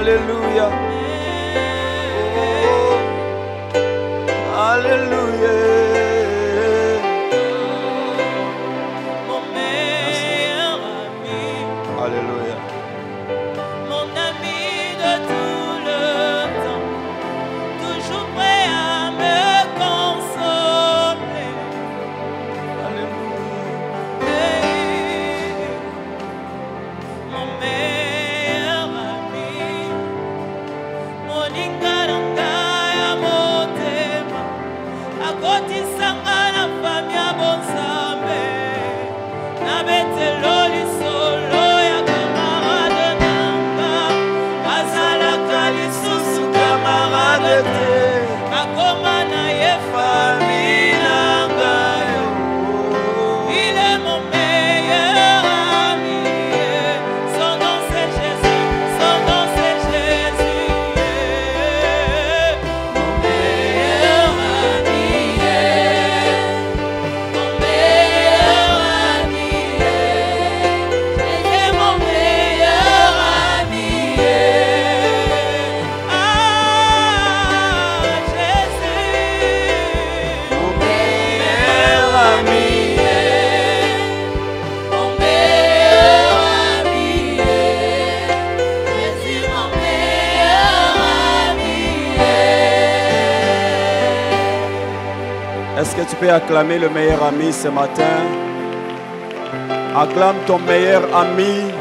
Alléluia. Oh, Alléluia. Mon meilleur ami. Alléluia. Mon ami de tout le temps, toujours prêt à me consoler. Hey, mon meilleur ami, mon ingaranga ya motema, akotisanga na fami ya bonzambe, na betelo lisolo ya camarade nanga, azalaka lisusu camarade te, akoma na ye fami nanga yo. Il est mon meilleur ami, son nom c'est Jésus, son nom c'est Jésus. Mon meilleur ami, mon meilleur ami, il est mon meilleur ami. Ah, Jésus, Mon meilleur ami. mon meilleur ami, Jésus, mon meilleur ami. Est-ce que tu peux acclamer le meilleur ami ce matin? Acclame ton meilleur ami,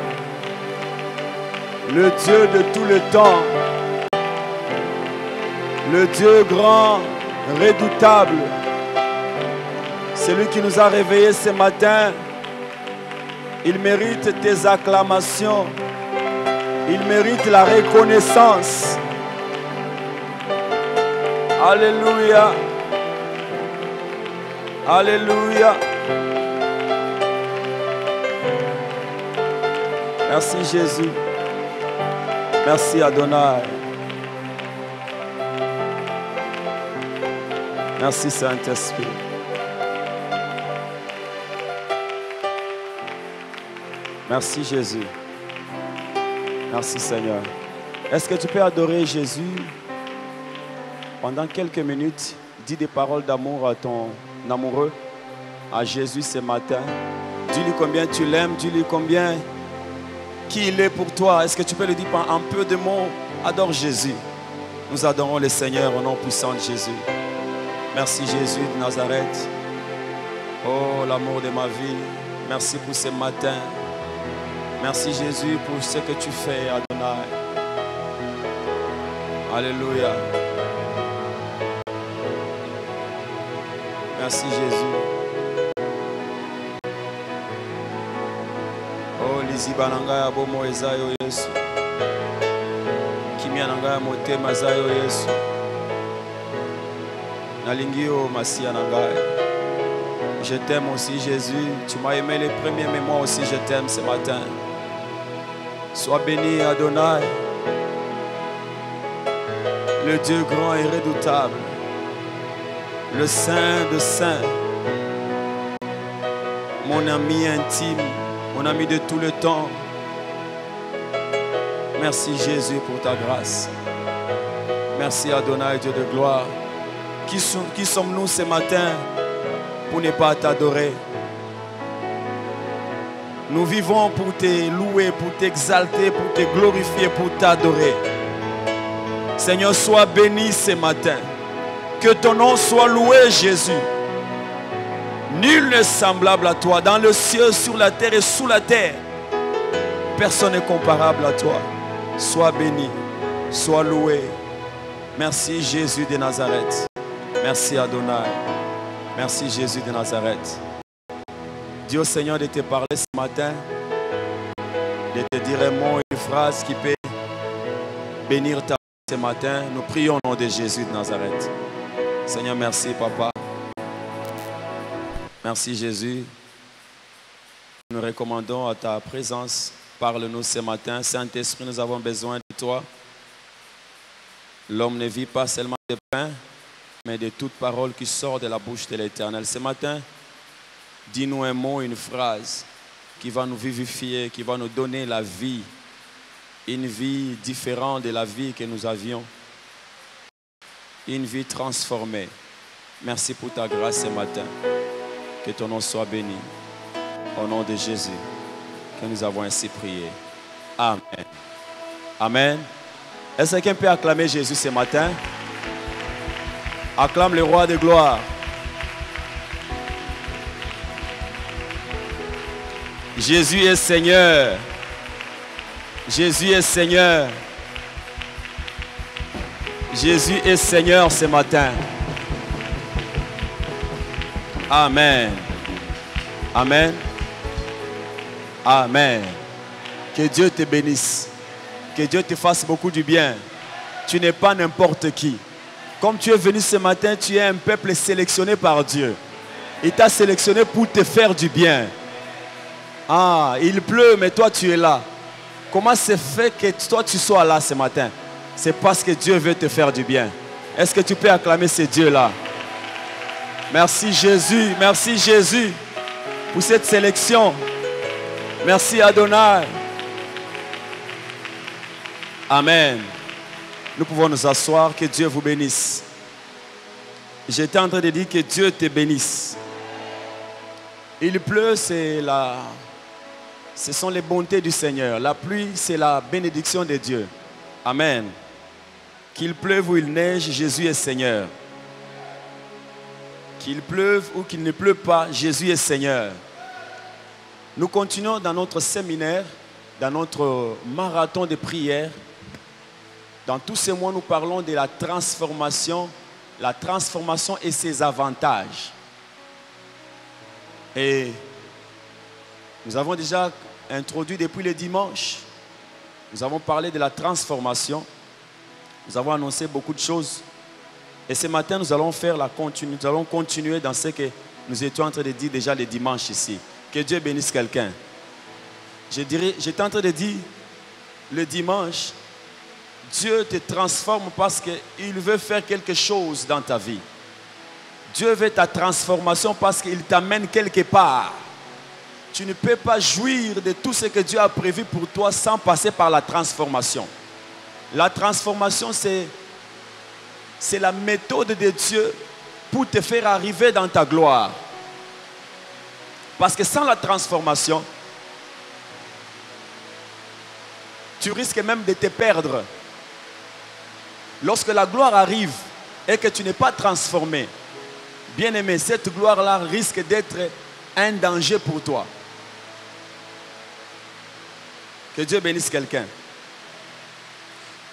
le Dieu de tout le temps, le Dieu grand, redoutable, celui qui nous a réveillés ce matin. Il mérite tes acclamations, il mérite la reconnaissance. Alléluia. Alléluia. Merci Jésus. Merci Adonai. Merci Saint-Esprit. Merci Jésus. Merci Seigneur. Est-ce que tu peux adorer Jésus pendant quelques minutes? Dis des paroles d'amour à ton amoureux, à Jésus ce matin. Dis-lui combien tu l'aimes, dis-lui combien qui il est pour toi. Est-ce que tu peux le dire par un peu de mots? Adore Jésus. Nous adorons le Seigneur au nom puissant de Jésus. Merci Jésus de Nazareth. Oh, l'amour de ma vie. Merci pour ce matin. Merci Jésus pour ce que tu fais, Adonai. Alléluia. Merci Jésus. Oh, liziba nanga ya bomo ezayo Yesu. Kimia nanga ya motema zayo Yesu. Nalingio masia nanga. Je t'aime aussi Jésus. Tu m'as aimé les premiers, mais moi aussi je t'aime ce matin. Sois béni Adonai, le Dieu grand et redoutable, le Saint de Saints, mon ami intime, mon ami de tout le temps. Merci Jésus pour ta grâce. Merci Adonai, Dieu de gloire. Qui sommes-nous ce matin pour ne pas t'adorer? Nous vivons pour te louer, pour t'exalter, pour te glorifier, pour t'adorer. Seigneur, sois béni ce matin. Que ton nom soit loué, Jésus. Nul n'est semblable à toi, dans le ciel, sur la terre et sous la terre. Personne n'est comparable à toi. Sois béni, sois loué. Merci Jésus de Nazareth. Merci Adonai. Merci Jésus de Nazareth. Dis au Seigneur de te parler ce matin, de te dire un mot, une phrase qui peut bénir ta vie ce matin. Nous prions au nom de Jésus de Nazareth. Seigneur, merci Papa. Merci Jésus. Nous recommandons à ta présence. Parle-nous ce matin. Saint-Esprit, nous avons besoin de toi. L'homme ne vit pas seulement de pain, mais de toute parole qui sort de la bouche de l'Éternel. Ce matin, dis-nous un mot, une phrase qui va nous vivifier, qui va nous donner la vie une vie différente de la vie que nous avions, une vie transformée. Merci pour ta grâce ce matin. Que ton nom soit béni. Au nom de Jésus, que nous avons ainsi prié. Amen. Amen. Est-ce que quelqu'un peut acclamer Jésus ce matin? Acclame le roi de gloire. Jésus est Seigneur. Jésus est Seigneur. Jésus est Seigneur ce matin. Amen. Amen. Amen. Que Dieu te bénisse. Que Dieu te fasse beaucoup du bien. Tu n'es pas n'importe qui. Comme tu es venu ce matin, tu es un peuple sélectionné par Dieu. Il t'a sélectionné pour te faire du bien. Ah, il pleut, mais toi tu es là. Comment c'est fait que toi tu sois là ce matin? C'est parce que Dieu veut te faire du bien. Est-ce que tu peux acclamer ce Dieu-là? Merci Jésus, merci Jésus pour cette sélection. Merci Adonai. Amen. Nous pouvons nous asseoir, que Dieu vous bénisse. J'étais en train de dire que Dieu te bénisse. Il pleut, ce sont les bontés du Seigneur. La pluie, c'est la bénédiction de Dieu. Amen. Qu'il pleuve ou il neige, Jésus est Seigneur. Qu'il pleuve ou qu'il ne pleuve pas, Jésus est Seigneur. Nous continuons dans notre séminaire, dans notre marathon de prière. Dans tous ces mois, nous parlons de la transformation et ses avantages. Et nous avons déjà introduit depuis le dimanche, nous avons parlé de la transformation. Nous avons annoncé beaucoup de choses. Et ce matin, nous allons continuer dans ce que nous étions en train de dire déjà le dimanche ici. Que Dieu bénisse quelqu'un. J'étais en train de dire le dimanche, Dieu te transforme parce qu'il veut faire quelque chose dans ta vie. Dieu veut ta transformation parce qu'il t'amène quelque part. Tu ne peux pas jouir de tout ce que Dieu a prévu pour toi sans passer par la transformation. La transformation, c'est la méthode de Dieu pour te faire arriver dans ta gloire. Parce que sans la transformation, tu risques même de te perdre. Lorsque la gloire arrive et que tu n'es pas transformé, bien aimé, cette gloire-là risque d'être un danger pour toi. Que Dieu bénisse quelqu'un.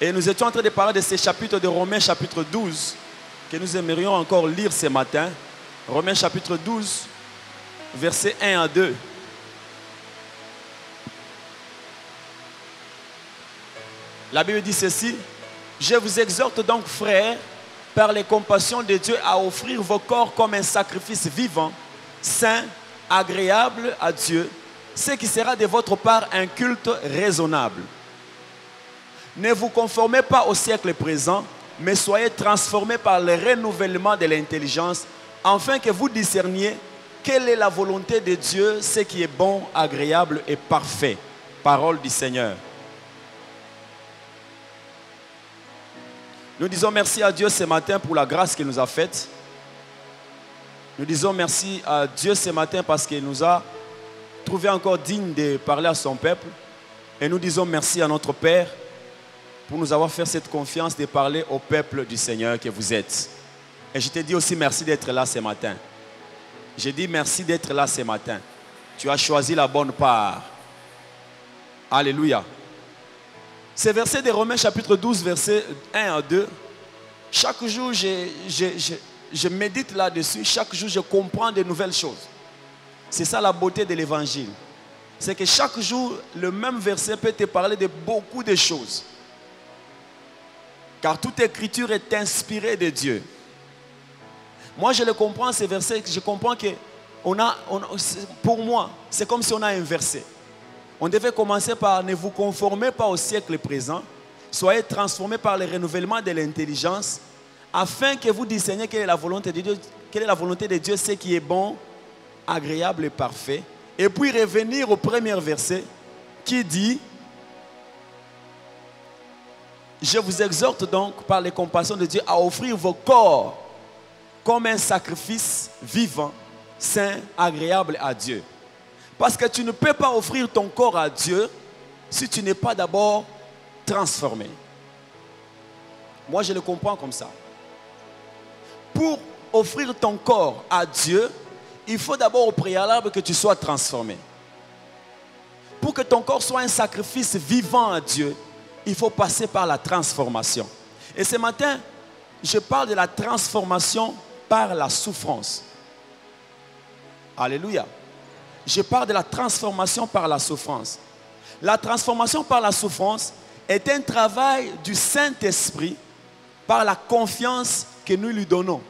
Et nous étions en train de parler de ces chapitres de Romains chapitre 12 que nous aimerions encore lire ce matin. Romains chapitre 12, versets 1 à 2. La Bible dit ceci: je vous exhorte donc, frères, par les compassions de Dieu, à offrir vos corps comme un sacrifice vivant, saint, agréable à Dieu, ce qui sera de votre part un culte raisonnable. Ne vous conformez pas au siècle présent, mais soyez transformés par le renouvellement de l'intelligence, afin que vous discerniez quelle est la volonté de Dieu, ce qui est bon, agréable et parfait. Parole du Seigneur. Nous disons merci à Dieu ce matin pour la grâce qu'il nous a faite. Nous disons merci à Dieu ce matin parce qu'il nous a trouvé encore digne de parler à son peuple. Et nous disons merci à notre Père pour nous avoir fait cette confiance de parler au peuple du Seigneur que vous êtes. Et je te dis aussi merci d'être là ce matin. Je dis merci d'être là ce matin. Tu as choisi la bonne part. Alléluia. Ces versets de Romains chapitre 12, versets 1 à 2, chaque jour je médite là-dessus, chaque jour je comprends de nouvelles choses. C'est ça la beauté de l'évangile. C'est que chaque jour, le même verset peut te parler de beaucoup de choses. Car toute écriture est inspirée de Dieu. Moi, je le comprends, ces versets, je comprends que pour moi, c'est comme si on a un verset. On devait commencer par « Ne vous conformez pas au siècle présent, soyez transformés par le renouvellement de l'intelligence, afin que vous discerniez quelle est la volonté de Dieu, ce qui est bon, agréable et parfait. » Et puis revenir au premier verset qui dit Je vous exhorte donc par les compassions de Dieu à offrir vos corps comme un sacrifice vivant, saint, agréable à Dieu. Parce que tu ne peux pas offrir ton corps à Dieu si tu n'es pas d'abord transformé. Moi, je le comprends comme ça. Pour offrir ton corps à Dieu, il faut d'abord au préalable que tu sois transformé. Pour que ton corps soit un sacrifice vivant à Dieu, il faut passer par la transformation. Et ce matin, je parle de la transformation par la souffrance. Alléluia. Je parle de la transformation par la souffrance. La transformation par la souffrance est un travail du Saint-Esprit par la confiance que nous lui donnons.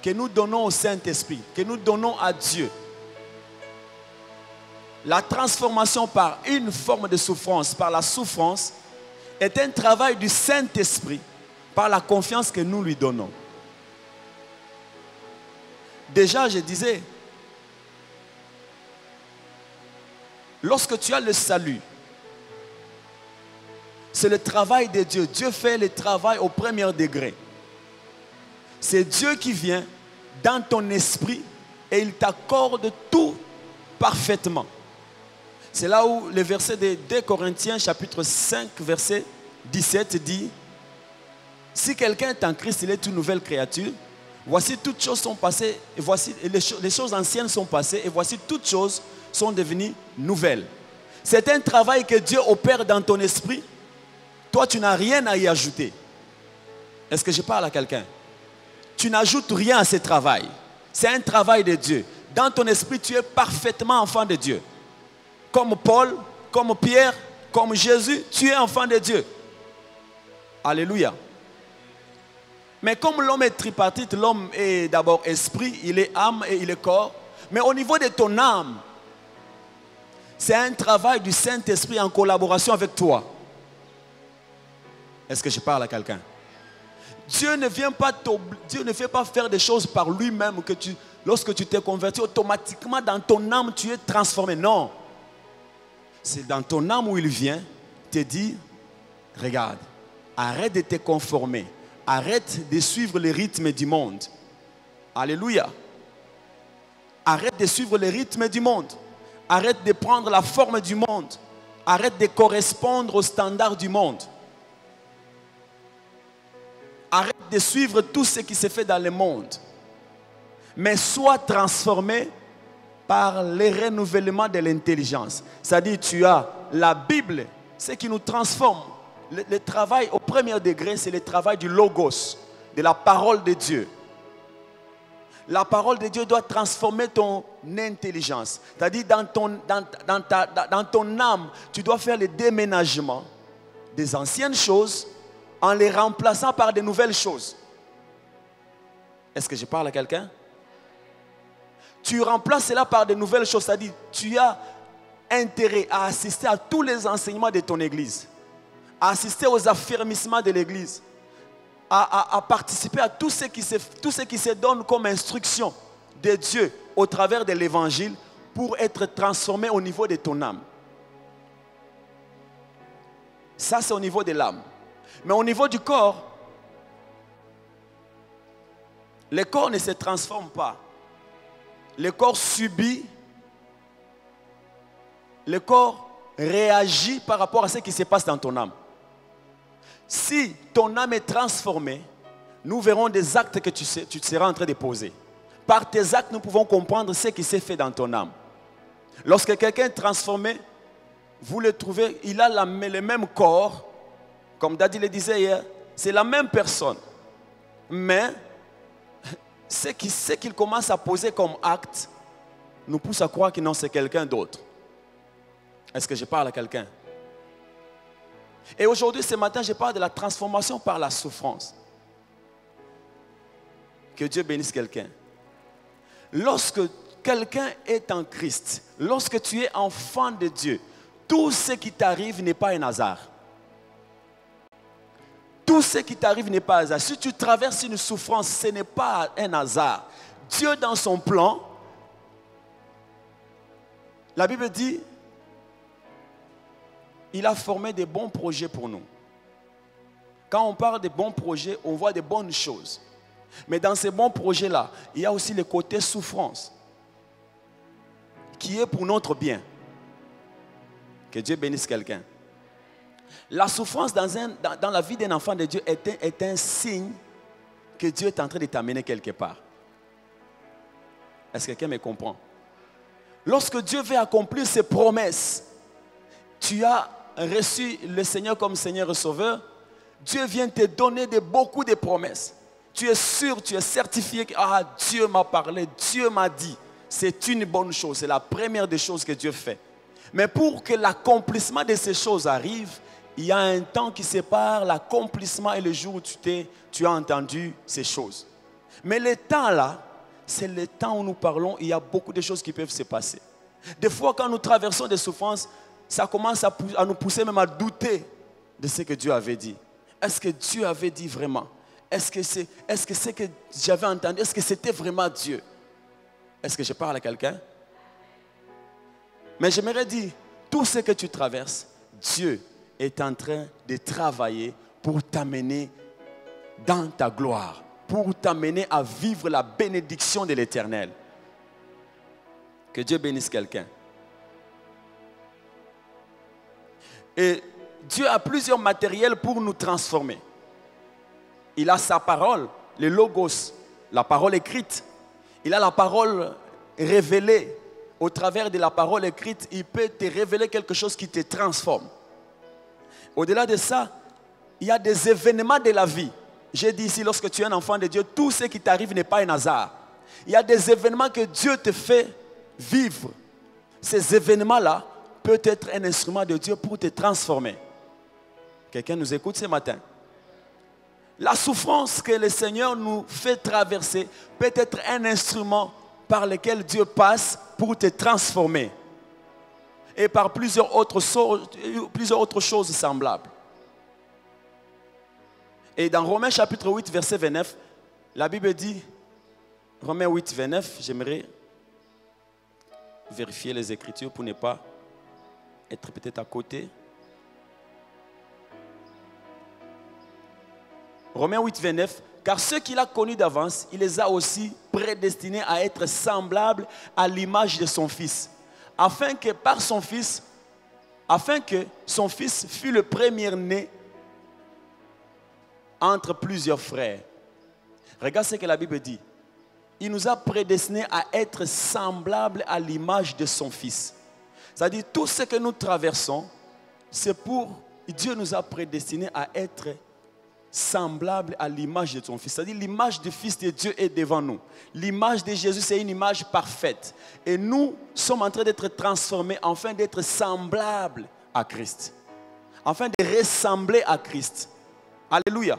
Que nous donnons au Saint-Esprit, que nous donnons à Dieu. La transformation par une forme de souffrance, par la souffrance, est un travail du Saint-Esprit par la confiance que nous lui donnons. Déjà, je disais, lorsque tu as le salut, c'est le travail de Dieu. Dieu fait le travail au premier degré. C'est Dieu qui vient dans ton esprit et il t'accorde tout parfaitement. C'est là où le verset de 2 Corinthiens chapitre 5 verset 17 dit: si quelqu'un est en Christ, il est une nouvelle créature. Voici toutes choses sont passées, et voici les choses anciennes sont passées, et voici toutes choses sont devenues nouvelles. C'est un travail que Dieu opère dans ton esprit. Toi, tu n'as rien à y ajouter. Est-ce que je parle à quelqu'un? Tu n'ajoutes rien à ce travail. C'est un travail de Dieu. Dans ton esprit, tu es parfaitement enfant de Dieu. Comme Paul, comme Pierre, comme Jésus, tu es enfant de Dieu. Alléluia. Mais comme l'homme est tripartite, l'homme est d'abord esprit, il est âme et il est corps. Mais au niveau de ton âme, c'est un travail du Saint-Esprit en collaboration avec toi. Est-ce que je parle à quelqu'un? Dieu ne fait pas faire des choses par lui-même que lorsque tu t'es converti, automatiquement dans ton âme, tu es transformé. Non. C'est dans ton âme où il vient te dire, regarde, arrête de te conformer. Arrête de suivre les rythmes du monde. Alléluia. Arrête de suivre les rythmes du monde. Arrête de prendre la forme du monde. Arrête de correspondre aux standards du monde. Arrête de suivre tout ce qui se fait dans le monde. Mais sois transformé par le renouvellement de l'intelligence. C'est-à-dire, tu as la Bible, ce qui nous transforme. Le travail au premier degré, c'est le travail du logos, de la parole de Dieu. La parole de Dieu doit transformer ton intelligence. C'est-à-dire, dans ton âme, tu dois faire le déménagement des anciennes choses en les remplaçant par de nouvelles choses. Est-ce que je parle à quelqu'un? Tu remplaces cela par de nouvelles choses. C'est-à-dire, tu as intérêt à assister à tous les enseignements de ton église, à assister aux affermissements de l'église, à participer à tout ce qui se donne comme instruction de Dieu au travers de l'évangile pour être transformé au niveau de ton âme. Ça, c'est au niveau de l'âme. Mais au niveau du corps, le corps ne se transforme pas. Le corps subit, le corps réagit par rapport à ce qui se passe dans ton âme. Si ton âme est transformée, nous verrons des actes que tu seras en train de poser. Par tes actes, nous pouvons comprendre ce qui s'est fait dans ton âme. Lorsque quelqu'un est transformé, vous le trouvez, il a le même corps, comme Daddy le disait hier, c'est la même personne. Mais ce qu'il commence à poser comme acte nous pousse à croire que non, c'est quelqu'un d'autre. Est-ce que je parle à quelqu'un? Et aujourd'hui, ce matin, je parle de la transformation par la souffrance. Que Dieu bénisse quelqu'un. Lorsque quelqu'un est en Christ, lorsque tu es enfant de Dieu, tout ce qui t'arrive n'est pas un hasard. Tout ce qui t'arrive n'est pas un hasard. Si tu traverses une souffrance, ce n'est pas un hasard. Dieu, dans son plan, la Bible dit, il a formé des bons projets pour nous. Quand on parle de bons projets, on voit de bonnes choses. Mais dans ces bons projets-là, il y a aussi le côté souffrance, qui est pour notre bien. Que Dieu bénisse quelqu'un. La souffrance dans la vie d'un enfant de Dieu est un signe que Dieu est en train de t'amener quelque part. Est-ce que quelqu'un me comprend? Lorsque Dieu veut accomplir ses promesses, tu as reçu le Seigneur comme Seigneur et Sauveur, Dieu vient te donner beaucoup de promesses. Tu es sûr, tu es certifié que Dieu m'a parlé, Dieu m'a dit. C'est une bonne chose, c'est la première des choses que Dieu fait. Mais pour que l'accomplissement de ces choses arrive, il y a un temps qui sépare l'accomplissement et le jour où tu as entendu ces choses. Mais le temps là, c'est le temps où nous parlons, il y a beaucoup de choses qui peuvent se passer. Des fois, quand nous traversons des souffrances, ça commence à nous pousser même à douter de ce que Dieu avait dit. Est-ce que Dieu avait dit vraiment? Est-ce que ce que j'avais entendu, est-ce que c'était vraiment Dieu? Est-ce que je parle à quelqu'un? Mais j'aimerais dire, tout ce que tu traverses, Dieu est en train de travailler pour t'amener dans ta gloire, pour t'amener à vivre la bénédiction de l'Éternel. Que Dieu bénisse quelqu'un. Et Dieu a plusieurs matériels pour nous transformer. Il a sa parole, le logos, la parole écrite. Il a la parole révélée. Au travers de la parole écrite, il peut te révéler quelque chose qui te transforme. Au-delà de ça, il y a des événements de la vie. J'ai dit ici, lorsque tu es un enfant de Dieu, tout ce qui t'arrive n'est pas un hasard. Il y a des événements que Dieu te fait vivre. Ces événements-là peuvent être un instrument de Dieu pour te transformer. Quelqu'un nous écoute ce matin? La souffrance que le Seigneur nous fait traverser peut être un instrument par lequel Dieu passe pour te transformer. Et par plusieurs autres choses semblables. Et dans Romains chapitre 8, verset 29, la Bible dit, Romains 8, 29, j'aimerais vérifier les Écritures pour ne pas être peut-être à côté. Romains 8, 29, car ceux qu'il a connus d'avance, il les a aussi prédestinés à être semblables à l'image de son Fils, afin que son Fils fût le premier-né entre plusieurs frères. Regarde ce que la Bible dit. Il nous a prédestinés à être semblables à l'image de son Fils. C'est-à-dire tout ce que nous traversons, c'est pour Dieu nous a prédestinés à être semblable à l'image de son Fils. C'est-à-dire l'image du Fils de Dieu est devant nous. L'image de Jésus, c'est une image parfaite. Et nous sommes en train d'être transformés afin d'être semblables à Christ. Afin de ressembler à Christ. Alléluia.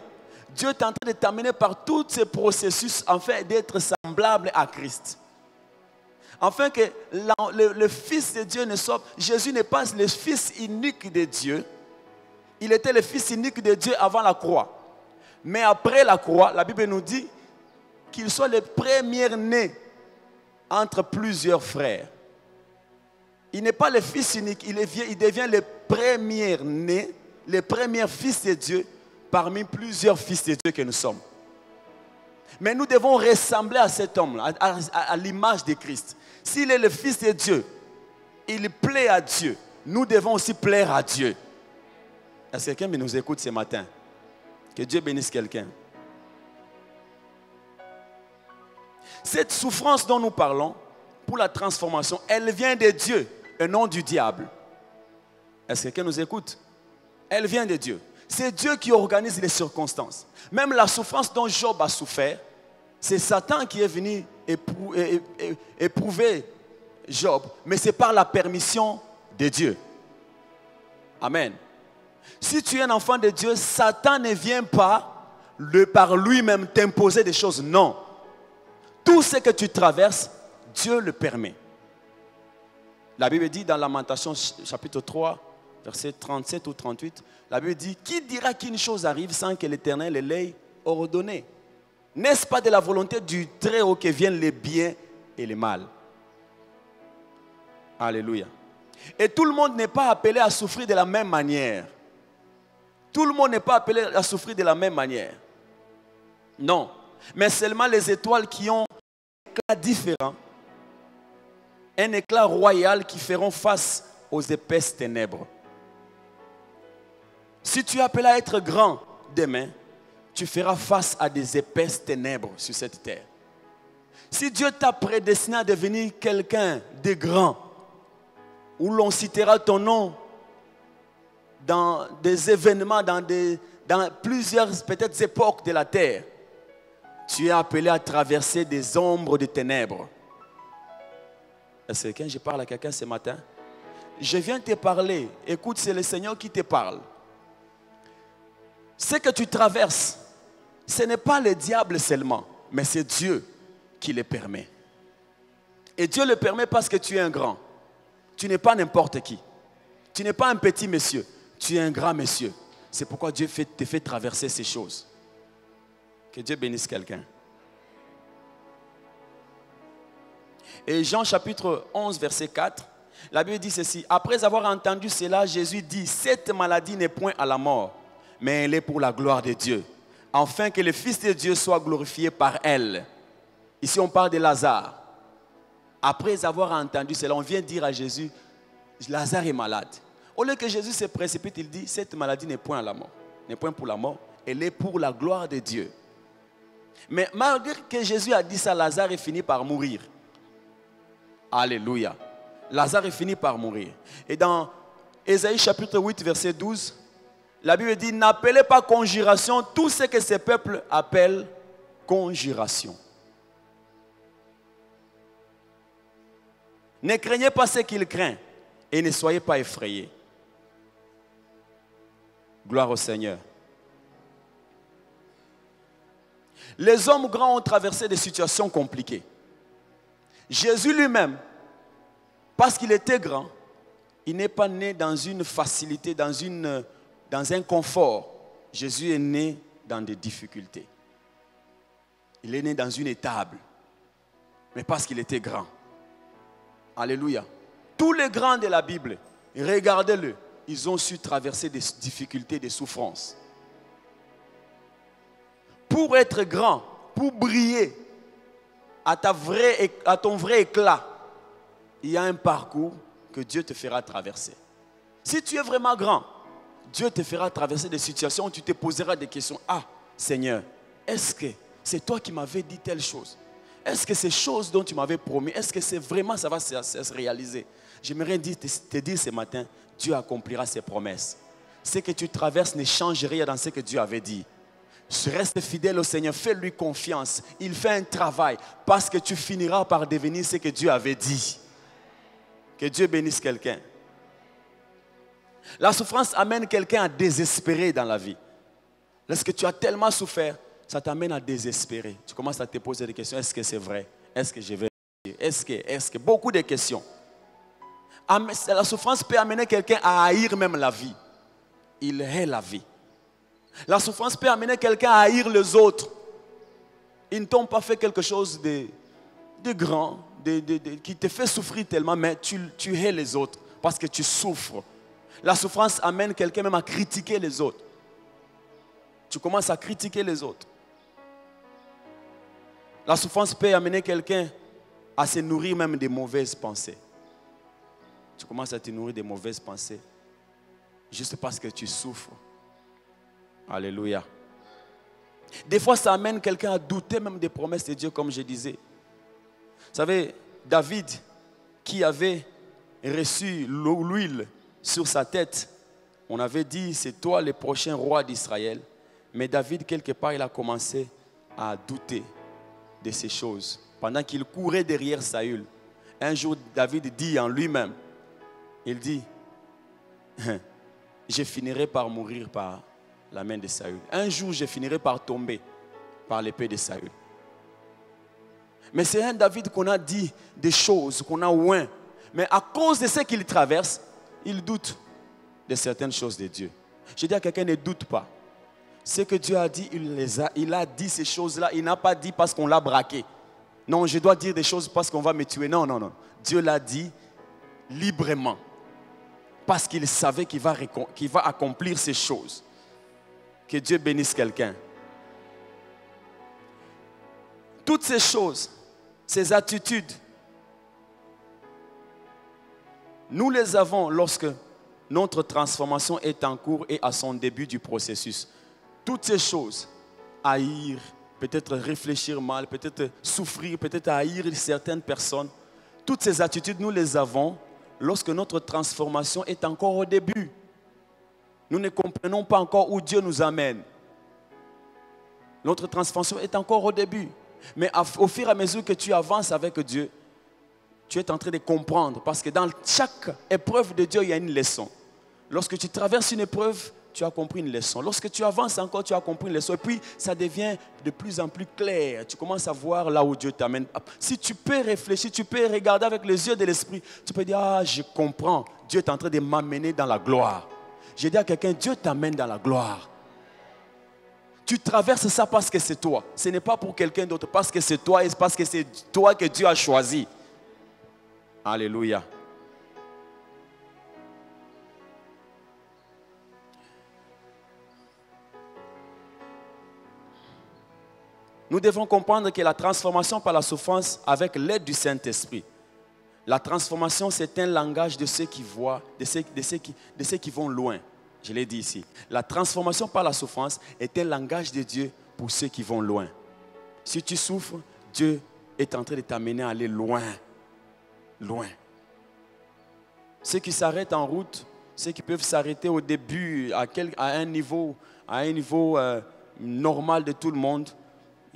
Dieu est en train de t'amener par tous ces processus afin d'être semblable à Christ. Afin que le Fils de Dieu ne soit... Jésus n'est pas le Fils unique de Dieu. Il était le Fils unique de Dieu avant la croix. Mais après la croix, la Bible nous dit qu'il soit le premier-né entre plusieurs frères. Il n'est pas le Fils unique, il devient le premier-né, le premier Fils de Dieu parmi plusieurs Fils de Dieu que nous sommes. Mais nous devons ressembler à cet homme-là, à l'image de Christ. S'il est le Fils de Dieu, il plaît à Dieu. Nous devons aussi plaire à Dieu. Est-ce que quelqu'un nous écoute ce matin? Que Dieu bénisse quelqu'un. Cette souffrance dont nous parlons, pour la transformation, elle vient de Dieu et non du diable. Est-ce que quelqu'un nous écoute? Elle vient de Dieu. C'est Dieu qui organise les circonstances. Même la souffrance dont Job a souffert, c'est Satan qui est venu éprouver Job, mais c'est par la permission de Dieu. Amen. Si tu es un enfant de Dieu, Satan ne vient pas par lui-même t'imposer des choses. Non. Tout ce que tu traverses, Dieu le permet. La Bible dit dans Lamentation chapitre 3, verset 37 ou 38, la Bible dit, qui dira qu'une chose arrive sans que l'Éternel l'ait ordonné? N'est-ce pas de la volonté du Très-Haut que viennent les biens et les mal? Alléluia. Et tout le monde n'est pas appelé à souffrir de la même manière. Tout le monde n'est pas appelé à souffrir de la même manière. Non. Mais seulement les étoiles qui ont un éclat différent, un éclat royal qui feront face aux épaisses ténèbres. Si tu es appelé à être grand demain, tu feras face à des épaisses ténèbres sur cette terre. Si Dieu t'a prédestiné à devenir quelqu'un de grand, où l'on citera ton nom dans des événements, dans plusieurs peut-être époques de la terre, tu es appelé à traverser des ombres de ténèbres. Est-ce que quand je parle à quelqu'un ce matin, je viens te parler, écoute, c'est le Seigneur qui te parle. Ce que tu traverses, ce n'est pas le diable seulement, mais c'est Dieu qui le permet. Et Dieu le permet parce que tu es un grand. Tu n'es pas n'importe qui. Tu n'es pas un petit monsieur. Tu es un grand monsieur. C'est pourquoi Dieu te fait traverser ces choses. Que Dieu bénisse quelqu'un. Et Jean chapitre 11, verset 4, la Bible dit ceci. Après avoir entendu cela, Jésus dit, cette maladie n'est point à la mort, mais elle est pour la gloire de Dieu, afin que le Fils de Dieu soit glorifié par elle. Ici, on parle de Lazare. Après avoir entendu cela, on vient dire à Jésus, Lazare est malade. Au lieu que Jésus se précipite, il dit, cette maladie n'est point à la mort, n'est point pour la mort, elle est pour la gloire de Dieu. Mais malgré que Jésus a dit ça, Lazare est fini par mourir. Alléluia. Lazare est fini par mourir. Et dans Ésaïe chapitre 8, verset 12, la Bible dit, n'appelez pas conjuration tout ce que ce peuple appelle conjuration. Ne craignez pas ce qu'il craint et ne soyez pas effrayés. Gloire au Seigneur. Les hommes grands ont traversé des situations compliquées. Jésus lui-même, parce qu'il était grand, il n'est pas né dans une facilité, dans un confort. Jésus est né dans des difficultés. Il est né dans une étable, mais parce qu'il était grand. Alléluia. Tous les grands de la Bible, regardez-le, ils ont su traverser des difficultés, des souffrances. Pour être grand, pour briller à ton vrai éclat, il y a un parcours que Dieu te fera traverser. Si tu es vraiment grand, Dieu te fera traverser des situations où tu te poseras des questions. Ah, Seigneur, est-ce que c'est toi qui m'avais dit telle chose? Est-ce que ces choses dont tu m'avais promis, est-ce que c'est vraiment ça va se réaliser? J'aimerais te dire ce matin, Dieu accomplira ses promesses. Ce que tu traverses ne change rien dans ce que Dieu avait dit. Reste fidèle au Seigneur, fais-lui confiance. Il fait un travail parce que tu finiras par devenir ce que Dieu avait dit. Que Dieu bénisse quelqu'un. La souffrance amène quelqu'un à désespérer dans la vie. Lorsque tu as tellement souffert, ça t'amène à désespérer. Tu commences à te poser des questions. Est-ce que c'est vrai? Est-ce que je vais réussir? Est-ce que beaucoup de questions. La souffrance peut amener quelqu'un à haïr même la vie. Il hait la vie. La souffrance peut amener quelqu'un à haïr les autres. Ils ne t'ont pas fait quelque chose de grand, qui te fait souffrir tellement, mais tu hais les autres parce que tu souffres. La souffrance amène quelqu'un même à critiquer les autres. Tu commences à critiquer les autres. La souffrance peut amener quelqu'un à se nourrir même des mauvaises pensées. Tu commences à te nourrir des mauvaises pensées juste parce que tu souffres. Alléluia. Des fois, ça amène quelqu'un à douter même des promesses de Dieu, comme je disais. Vous savez, David, qui avait reçu l'huile sur sa tête, on avait dit, c'est toi le prochain roi d'Israël. Mais David, quelque part, il a commencé à douter de ces choses. Pendant qu'il courait derrière Saül, un jour, David dit en lui-même, il dit, je finirai par mourir par la main de Saül. Un jour, je finirai par tomber par l'épée de Saül. Mais c'est un David qu'on a dit des choses, qu'on a oint. Mais à cause de ce qu'il traverse, il doute de certaines choses de Dieu. Je dis à quelqu'un, ne doute pas. Ce que Dieu a dit, il a dit ces choses-là. Il n'a pas dit parce qu'on l'a braqué. Non, je dois dire des choses parce qu'on va me tuer. Non, non, non. Dieu l'a dit librement. Parce qu'il savait qu'il va accomplir ces choses. Que Dieu bénisse quelqu'un. Toutes ces choses, ces attitudes, nous les avons lorsque notre transformation est en cours et à son début du processus. Toutes ces choses, haïr, peut-être réfléchir mal, peut-être souffrir, peut-être haïr certaines personnes, toutes ces attitudes, nous les avons lorsque notre transformation est encore au début. Nous ne comprenons pas encore où Dieu nous amène. Notre transformation est encore au début. Mais au fur et à mesure que tu avances avec Dieu, tu es en train de comprendre. Parce que dans chaque épreuve de Dieu, il y a une leçon. Lorsque tu traverses une épreuve, tu as compris une leçon. Lorsque tu avances encore, tu as compris une leçon. Et puis, ça devient de plus en plus clair. Tu commences à voir là où Dieu t'amène. Si tu peux réfléchir, tu peux regarder avec les yeux de l'esprit, tu peux dire, ah, je comprends. Dieu est en train de m'amener dans la gloire. J'ai dit à quelqu'un, Dieu t'amène dans la gloire. Tu traverses ça parce que c'est toi. Ce n'est pas pour quelqu'un d'autre, parce que c'est toi et parce que c'est toi que Dieu a choisi. Alléluia. Nous devons comprendre que la transformation par la souffrance avec l'aide du Saint-Esprit. La transformation, c'est un langage de ceux qui voient, de ceux qui vont loin. Je l'ai dit ici. La transformation par la souffrance est un langage de Dieu pour ceux qui vont loin. Si tu souffres, Dieu est en train de t'amener à aller loin. Loin. Ceux qui s'arrêtent en route, ceux qui peuvent s'arrêter au début à un niveau normal de tout le monde,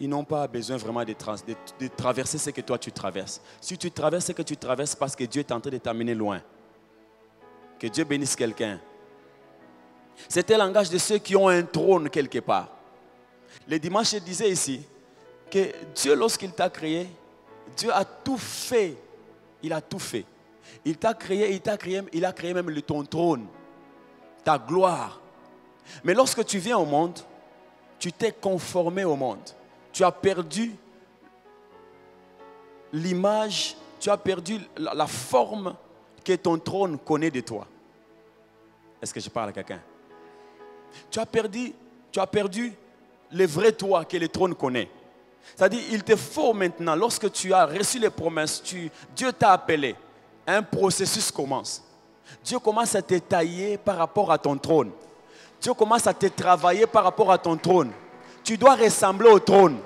ils n'ont pas besoin vraiment de traverser ce que toi tu traverses. Si tu traverses ce que tu traverses, parce que Dieu est en train de t'amener loin. Que Dieu bénisse quelqu'un. C'est un langage de ceux qui ont un trône quelque part. Le dimanche, je disais ici que Dieu, lorsqu'il t'a créé, Dieu a tout fait. Il a tout fait. Il t'a créé, il a créé même ton trône, ta gloire. Mais lorsque tu viens au monde, tu t'es conformé au monde. Tu as perdu l'image, tu as perdu la forme que ton trône connaît de toi. Est-ce que je parle à quelqu'un? Tu as perdu le vrai toi que le trône connaît. C'est-à-dire, il te faut maintenant, lorsque tu as reçu les promesses, Dieu t'a appelé, un processus commence. Dieu commence à te tailler par rapport à ton trône. Dieu commence à te travailler par rapport à ton trône. Tu dois ressembler au trône.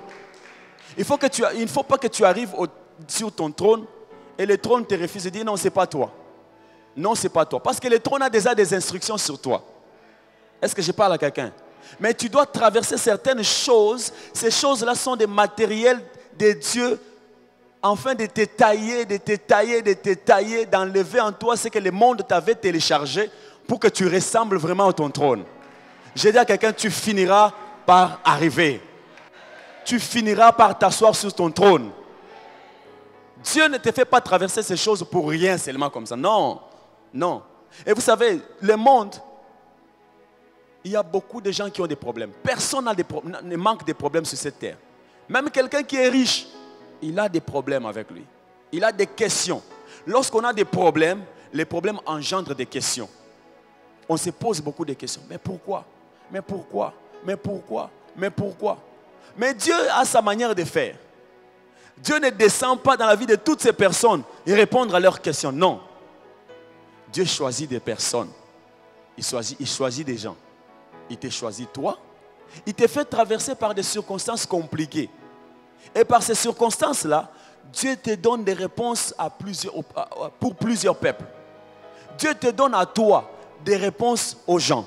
Il ne faut pas que tu arrives sur ton trône et le trône te refuse de dire non, ce n'est pas toi. Non, ce n'est pas toi. Parce que le trône a déjà des instructions sur toi. Est-ce que je parle à quelqu'un? Mais tu dois traverser certaines choses. Ces choses-là sont des matériels de Dieu afin de te tailler, d'enlever en toi ce que le monde t'avait téléchargé pour que tu ressembles vraiment à ton trône. J'ai dit à quelqu'un, tu finiras par arriver. Tu finiras par t'asseoir sur ton trône. Dieu ne te fait pas traverser ces choses pour rien seulement comme ça. Non, non. Et vous savez, le monde, il y a beaucoup de gens qui ont des problèmes. Personne ne manque de problèmes sur cette terre. Même quelqu'un qui est riche, il a des problèmes avec lui. Il a des questions. Lorsqu'on a des problèmes, les problèmes engendrent des questions. On se pose beaucoup de questions. Mais pourquoi? Mais pourquoi? Mais pourquoi? Mais pourquoi? Mais Dieu a sa manière de faire. Dieu ne descend pas dans la vie de toutes ces personnes et répondre à leurs questions. Non. Dieu choisit des personnes. Il choisit des gens. Il te choisit toi. Il te fait traverser par des circonstances compliquées. Et par ces circonstances-là, Dieu te donne des réponses pour plusieurs peuples. Dieu te donne à toi des réponses aux gens.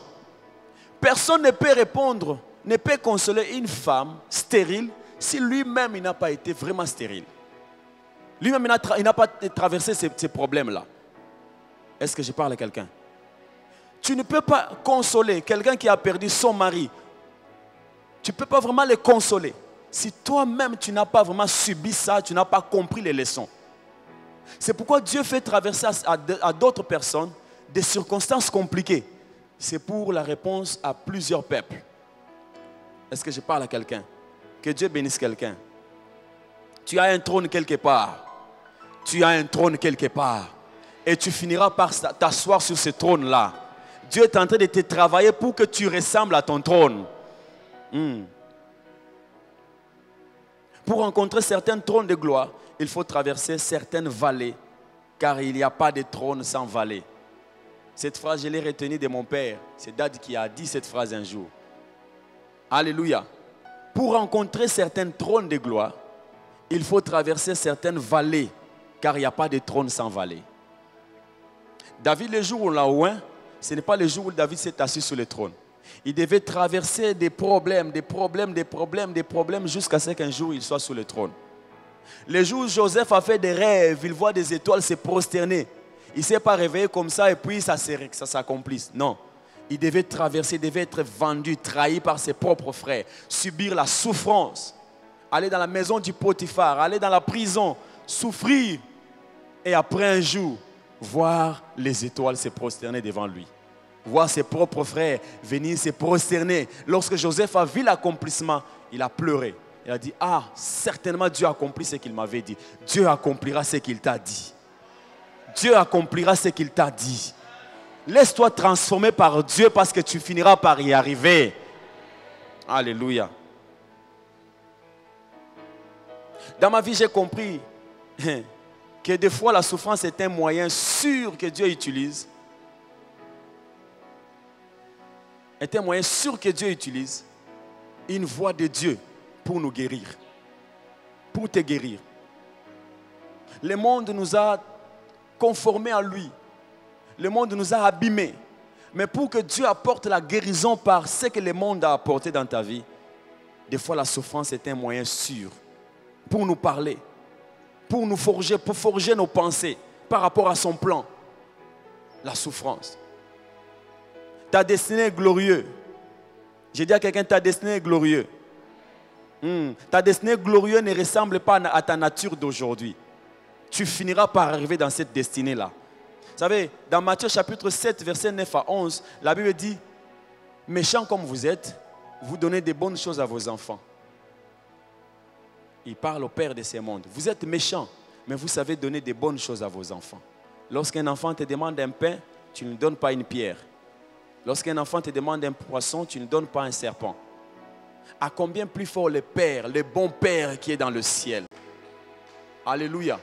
Personne ne peut répondre, ne peut consoler une femme stérile si lui-même il n'a pas été vraiment stérile. Lui-même il n'a pas traversé ces problèmes-là. Est-ce que je parle à quelqu'un? Tu ne peux pas consoler quelqu'un qui a perdu son mari. Tu ne peux pas vraiment le consoler. Si toi-même tu n'as pas vraiment subi ça, tu n'as pas compris les leçons. C'est pourquoi Dieu fait traverser à d'autres personnes des circonstances compliquées. C'est pour la réponse à plusieurs peuples. Est-ce que je parle à quelqu'un? Que Dieu bénisse quelqu'un. Tu as un trône quelque part. Tu as un trône quelque part. Et tu finiras par t'asseoir sur ce trône-là. Dieu est en train de te travailler pour que tu ressembles à ton trône. Pour rencontrer certains trônes de gloire, il faut traverser certaines vallées, car il n'y a pas de trône sans vallée. Cette phrase, je l'ai retenue de mon père. C'est Dad qui a dit cette phrase un jour. Alléluia. Pour rencontrer certains trônes de gloire, il faut traverser certaines vallées, car il n'y a pas de trône sans vallée. David, le jour où on l'a oint, ce n'est pas le jour où David s'est assis sur le trône. Il devait traverser des problèmes, jusqu'à ce qu'un jour il soit sur le trône. Le jour où Joseph a fait des rêves, il voit des étoiles se prosterner. Il ne s'est pas réveillé comme ça et puis ça s'accomplisse. Non. Il devait traverser, il devait être vendu, trahi par ses propres frères, subir la souffrance, aller dans la maison du Potiphar, aller dans la prison, souffrir et après un jour, voir les étoiles se prosterner devant lui. Voir ses propres frères venir se prosterner. Lorsque Joseph a vu l'accomplissement, il a pleuré. Il a dit, ah, certainement Dieu a accompli ce qu'il m'avait dit. Dieu accomplira ce qu'il t'a dit. Dieu accomplira ce qu'il t'a dit. Laisse-toi transformer par Dieu parce que tu finiras par y arriver. Alléluia. Dans ma vie, j'ai compris que des fois la souffrance est un moyen sûr que Dieu utilise. Est un moyen sûr que Dieu utilise. Une voix de Dieu pour nous guérir. Pour te guérir. Le monde nous a conformés à lui. Le monde nous a abîmés. Mais pour que Dieu apporte la guérison par ce que le monde a apporté dans ta vie, des fois la souffrance est un moyen sûr pour nous parler, pour forger nos pensées par rapport à son plan. La souffrance. Ta destinée est glorieuse. J'ai dit à quelqu'un, ta destinée est glorieuse. Ta destinée glorieuse ne ressemble pas à ta nature d'aujourd'hui. Tu finiras par arriver dans cette destinée-là. Vous savez, dans Matthieu chapitre 7, versets 9 à 11, la Bible dit, méchants comme vous êtes, vous donnez des bonnes choses à vos enfants. Il parle au Père de ces mondes. Vous êtes méchants, mais vous savez donner des bonnes choses à vos enfants. Lorsqu'un enfant te demande un pain, tu ne lui donnes pas une pierre. Lorsqu'un enfant te demande un poisson, tu ne donnes pas un serpent. À combien plus fort le Père, le bon Père qui est dans le ciel. Alléluia.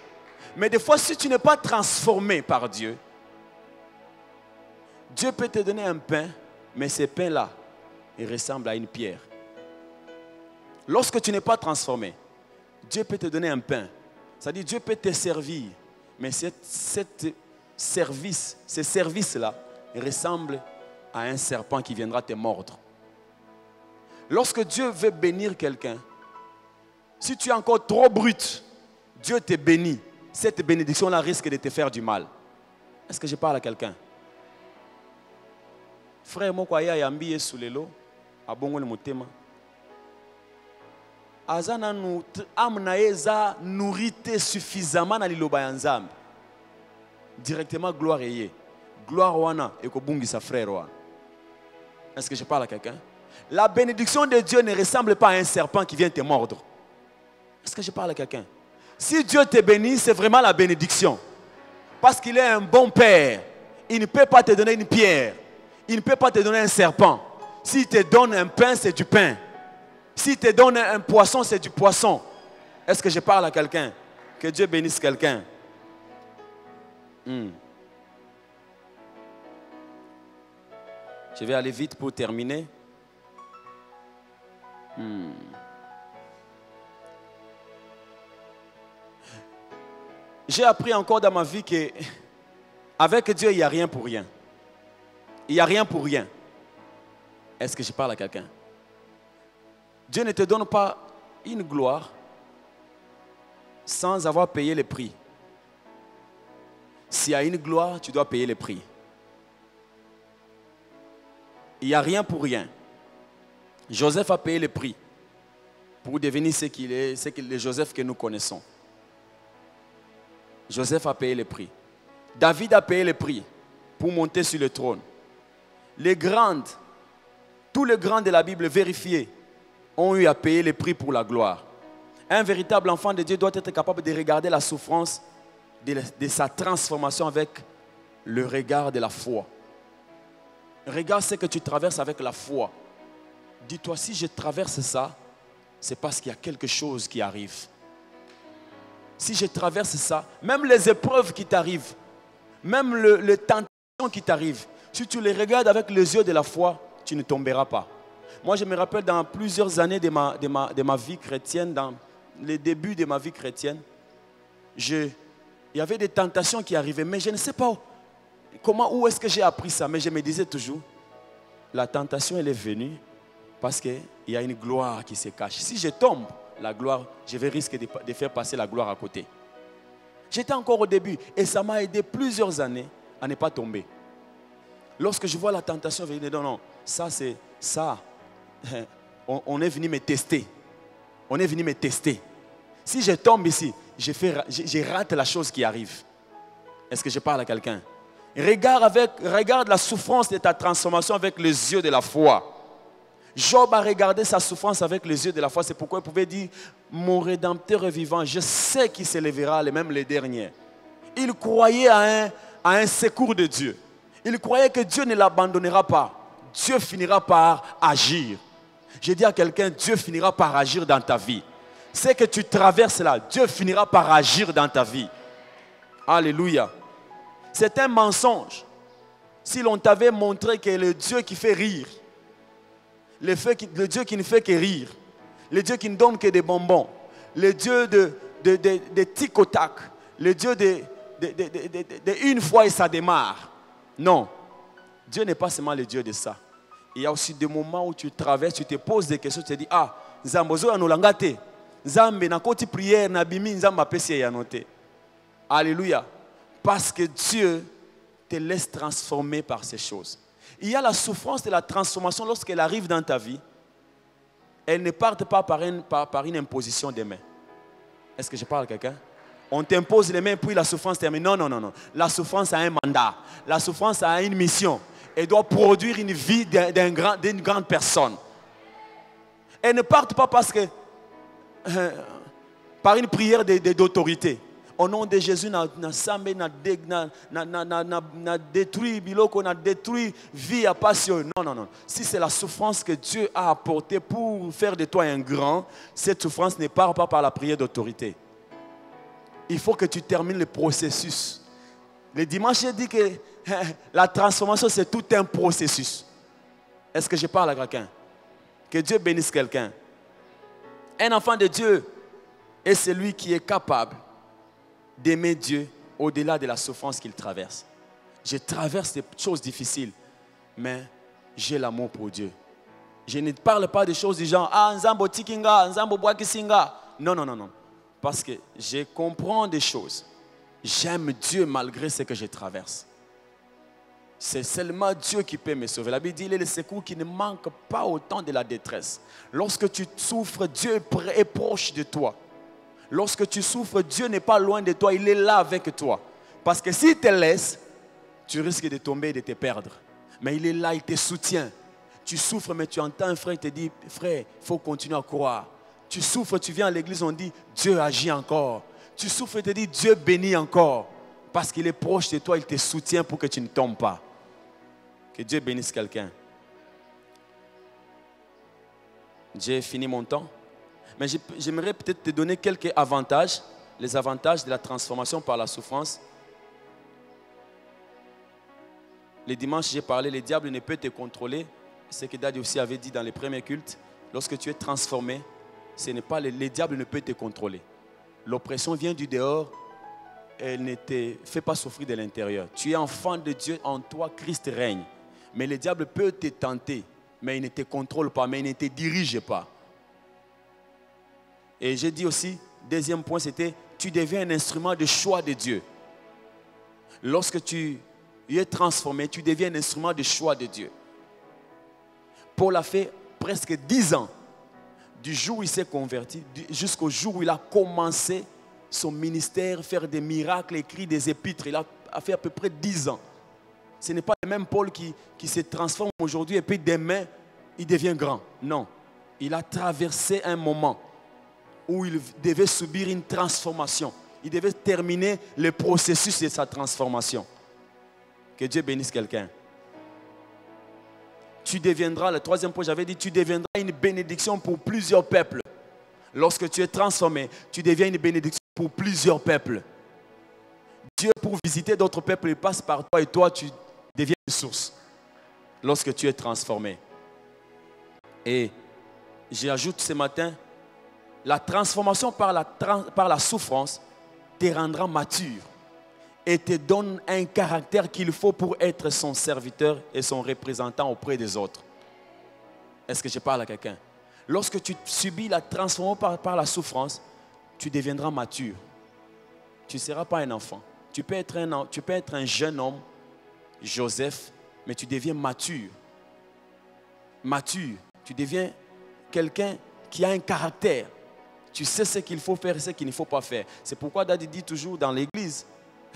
Mais des fois, si tu n'es pas transformé par Dieu, Dieu peut te donner un pain, mais ce pain-là, il ressemble à une pierre. Lorsque tu n'es pas transformé, Dieu peut te donner un pain. C'est-à-dire, Dieu peut te servir, mais ce service-là ressemble à un serpent qui viendra te mordre. Lorsque Dieu veut bénir quelqu'un, si tu es encore trop brut, Dieu te bénit. Cette bénédiction-là risque de te faire du mal. Est-ce que je parle à quelqu'un? Frère, moi, quoi, yambi sous le lot, à bon le motema. Azana nous amnaeza nourrité suffisamment na liloba yanzam. Directement gloire et gloire wana et ko bungi sa frère wana. Est-ce que je parle à quelqu'un? La bénédiction de Dieu ne ressemble pas à un serpent qui vient te mordre. Est-ce que je parle à quelqu'un? Si Dieu te bénit, c'est vraiment la bénédiction. Parce qu'il est un bon Père. Il ne peut pas te donner une pierre. Il ne peut pas te donner un serpent. S'il te donne un pain, c'est du pain. S'il te donne un poisson, c'est du poisson. Est-ce que je parle à quelqu'un? Que Dieu bénisse quelqu'un. Je vais aller vite pour terminer. J'ai appris encore dans ma vie que avec Dieu, il n'y a rien pour rien. Il n'y a rien pour rien. Est-ce que je parle à quelqu'un? Dieu ne te donne pas une gloire sans avoir payé le prix. S'il y a une gloire, tu dois payer le prix. Il n'y a rien pour rien. Joseph a payé le prix pour devenir ce qu'il est, le Joseph que nous connaissons. Joseph a payé le prix. David a payé le prix pour monter sur le trône. Tous les grands de la Bible vérifiés ont eu à payer le prix pour la gloire. Un véritable enfant de Dieu doit être capable de regarder la souffrance de sa transformation avec le regard de la foi. Regarde ce que tu traverses avec la foi. dis-toi, si je traverse ça, c'est parce qu'il y a quelque chose qui arrive. Si je traverse ça, même les épreuves qui t'arrivent, même les tentations qui t'arrivent, si tu les regardes avec les yeux de la foi, tu ne tomberas pas. Moi, je me rappelle dans plusieurs années de ma vie chrétienne, dans les débuts de ma vie chrétienne, il y avait des tentations qui arrivaient, mais je ne sais pas où est-ce que j'ai appris ça, mais je me disais toujours, la tentation, elle est venue parce qu'il y a une gloire qui se cache. Si je tombe, la gloire, je vais risquer de faire passer la gloire à côté. J'étais encore au début et ça m'a aidé plusieurs années à ne pas tomber. Lorsque je vois la tentation, je me dis non, ça c'est ça. On est venu me tester. On est venu me tester. Si je tombe ici, je rate la chose qui arrive. Est-ce que je parle à quelqu'un? Regarde la souffrance de ta transformation avec les yeux de la foi. Job a regardé sa souffrance avec les yeux de la foi. C'est pourquoi il pouvait dire, mon Rédempteur est vivant. Je sais qu'il s'élèvera, même les derniers. Il croyait à un secours de Dieu. Il croyait que Dieu ne l'abandonnera pas. Dieu finira par agir. Je dis à quelqu'un, Dieu finira par agir dans ta vie. C'est que tu traverses là, Dieu finira par agir dans ta vie. Alléluia. C'est un mensonge. Si l'on t'avait montré que le Dieu qui fait rire, le Dieu qui ne fait que rire, le Dieu qui ne donne que des bonbons, le Dieu de tic au tac, le Dieu de une fois et ça démarre. Non, Dieu n'est pas seulement le Dieu de ça. Il y a aussi des moments où tu traverses, tu te poses des questions, tu te dis, ah, Zambozo anolangate, Zambe na koti prière na bimi Nzamba pesi ya noté. Alléluia. Parce que Dieu te laisse transformer par ces choses. Il y a la souffrance de la transformation lorsqu'elle arrive dans ta vie. Elle ne part pas par une imposition des mains. Est-ce que je parle à quelqu'un? On t'impose les mains puis la souffrance termine. Non, non, non, non. La souffrance a un mandat. La souffrance a une mission. Elle doit produire une vie d'une grande personne. Elle ne part pas parce que par une prière d'autorité. Au nom de Jésus, na détruit biloko, na détruit vie à passion. Non, non, non. Si c'est la souffrance que Dieu a apportée pour faire de toi un grand, cette souffrance ne part pas par la prière d'autorité. Il faut que tu termines le processus. Le dimanche, j'ai dit que la transformation, c'est tout un processus. Est-ce que je parle à quelqu'un? Que Dieu bénisse quelqu'un. Un enfant de Dieu est celui qui est capable d'aimer Dieu au-delà de la souffrance qu'il traverse. Je traverse des choses difficiles, mais j'ai l'amour pour Dieu. Je ne parle pas des choses du genre, ah, Nzambo tikinga, Nzambo boakisinga. Non, non, non, non. Parce que je comprends des choses. J'aime Dieu malgré ce que je traverse. C'est seulement Dieu qui peut me sauver. La Bible dit, il est le secours qui ne manque pas au temps de la détresse. Lorsque tu souffres, Dieu est proche de toi. Lorsque tu souffres, Dieu n'est pas loin de toi, il est là avec toi. Parce que s'il te laisse, tu risques de tomber et de te perdre. Mais il est là, il te soutient. Tu souffres, mais tu entends un frère te dire, frère, il faut continuer à croire. Tu souffres, tu viens à l'église, on dit, Dieu agit encore. Tu souffres et te dis, Dieu bénit encore. Parce qu'il est proche de toi, il te soutient pour que tu ne tombes pas. Que Dieu bénisse quelqu'un. J'ai fini mon temps. Mais j'aimerais peut-être te donner quelques avantages. Les avantages de la transformation par la souffrance. Le dimanche, j'ai parlé, le diable ne peut te contrôler. C'est ce que Daddy aussi avait dit dans les premiers cultes. Lorsque tu es transformé, le diable ne peut te contrôler. L'oppression vient du dehors. Elle ne te fait pas souffrir de l'intérieur. Tu es enfant de Dieu, en toi, Christ règne. Mais le diable peut te tenter, mais il ne te contrôle pas, mais il ne te dirige pas. Et j'ai dit aussi, deuxième point, c'était, tu deviens un instrument de choix de Dieu. Lorsque tu es transformé, tu deviens un instrument de choix de Dieu. Paul a fait presque 10 ans, du jour où il s'est converti, jusqu'au jour où il a commencé son ministère, faire des miracles, écrire des épîtres. Il a fait à peu près 10 ans. Ce n'est pas le même Paul qui se transforme aujourd'hui et puis demain, il devient grand. Non. Il a traversé un moment où il devait subir une transformation. Il devait terminer le processus de sa transformation. Que Dieu bénisse quelqu'un. tu deviendras, le troisième point, j'avais dit, tu deviendras une bénédiction pour plusieurs peuples. Lorsque tu es transformé, tu deviens une bénédiction pour plusieurs peuples. Dieu, pour visiter d'autres peuples, il passe par toi et toi, tu deviens une source. Lorsque tu es transformé. Et j'ajoute ce matin, la transformation par la souffrance te rendra mature et te donne un caractère qu'il faut pour être son serviteur et son représentant auprès des autres. Est-ce que je parle à quelqu'un? Lorsque tu subis la transformation par la souffrance, tu deviendras mature. Tu ne seras pas un enfant. Tu peux être un jeune homme, Joseph, mais tu deviens mature. Mature. Tu deviens quelqu'un qui a un caractère. Tu sais ce qu'il faut faire et ce qu'il ne faut pas faire. C'est pourquoi Daddy dit toujours dans l'église,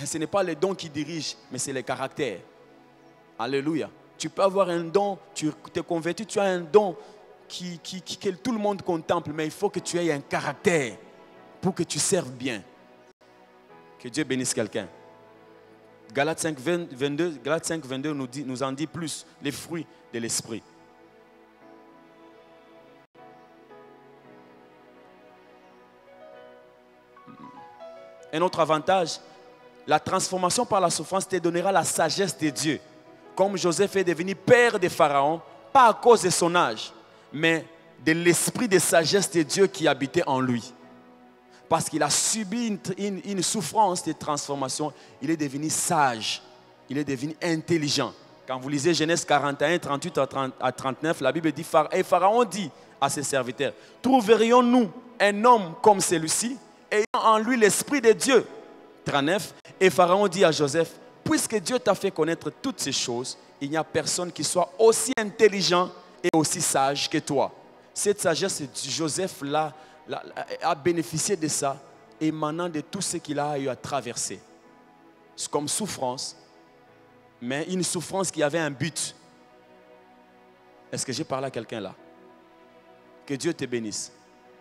ce n'est pas les dons qui dirigent, mais c'est les caractères. Alléluia. Tu peux avoir un don, tu t'es converti, tu as un don que tout le monde contemple, mais il faut que tu aies un caractère pour que tu serves bien. Que Dieu bénisse quelqu'un. Galates 5, 22 nous en dit plus, les fruits de l'esprit. Un autre avantage, la transformation par la souffrance te donnera la sagesse de Dieu. Comme Joseph est devenu père de Pharaon, pas à cause de son âge, mais de l'esprit de sagesse de Dieu qui habitait en lui. Parce qu'il a subi une souffrance de transformation, il est devenu sage, il est devenu intelligent. Quand vous lisez Genèse 41, 38 à 39, la Bible dit, et Pharaon dit à ses serviteurs, trouverions-nous un homme comme celui-ci, ayant en lui l'esprit de Dieu? 39, et Pharaon dit à Joseph, puisque Dieu t'a fait connaître toutes ces choses, il n'y a personne qui soit aussi intelligent et aussi sage que toi. Cette sagesse, Joseph a bénéficié de ça, émanant de tout ce qu'il a eu à traverser. C'est comme souffrance, mais une souffrance qui avait un but. Est-ce que j'ai parlé à quelqu'un là? Que Dieu te bénisse.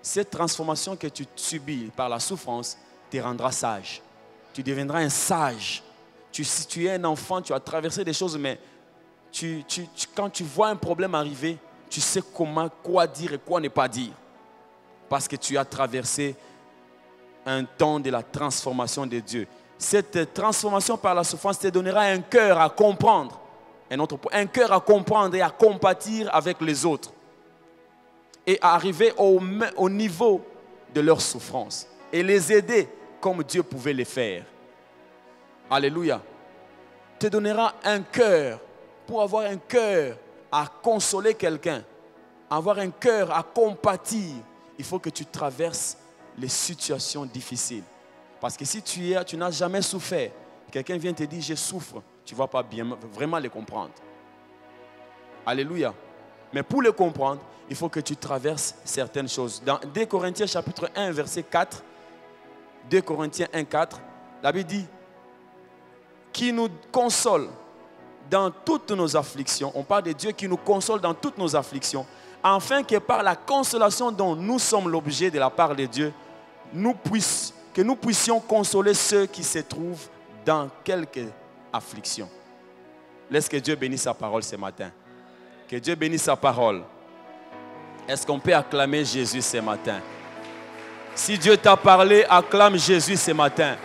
Cette transformation que tu subis par la souffrance te rendra sage. Tu deviendras un sage. Si tu es un enfant, tu as traversé des choses, mais quand tu vois un problème arriver, tu sais quoi dire et quoi ne pas dire. Parce que tu as traversé un temps de la transformation de Dieu. Cette transformation par la souffrance te donnera un cœur à comprendre. Un cœur à comprendre et à compatir avec les autres. Et à arriver au niveau de leur souffrance. Et les aider comme Dieu pouvait les faire. Alléluia. Te donnera un cœur. Pour avoir un cœur à consoler quelqu'un. Avoir un cœur à compatir. Il faut que tu traverses les situations difficiles. Parce que si tu n'as jamais souffert, quelqu'un vient te dire je souffre, tu ne vas pas vraiment les comprendre. Alléluia. Mais pour les comprendre, il faut que tu traverses certaines choses. Dans 2 Corinthiens chapitre 1 verset 4, 2 Corinthiens 1, 4, la Bible dit qui nous console dans toutes nos afflictions. On parle de Dieu qui nous console dans toutes nos afflictions, afin que par la consolation dont nous sommes l'objet de la part de Dieu, que nous puissions consoler ceux qui se trouvent dans quelque affliction. Laisse que Dieu bénisse sa parole ce matin. Que Dieu bénisse sa parole. Est-ce qu'on peut acclamer Jésus ce matin? Si Dieu t'a parlé, acclame Jésus ce matin.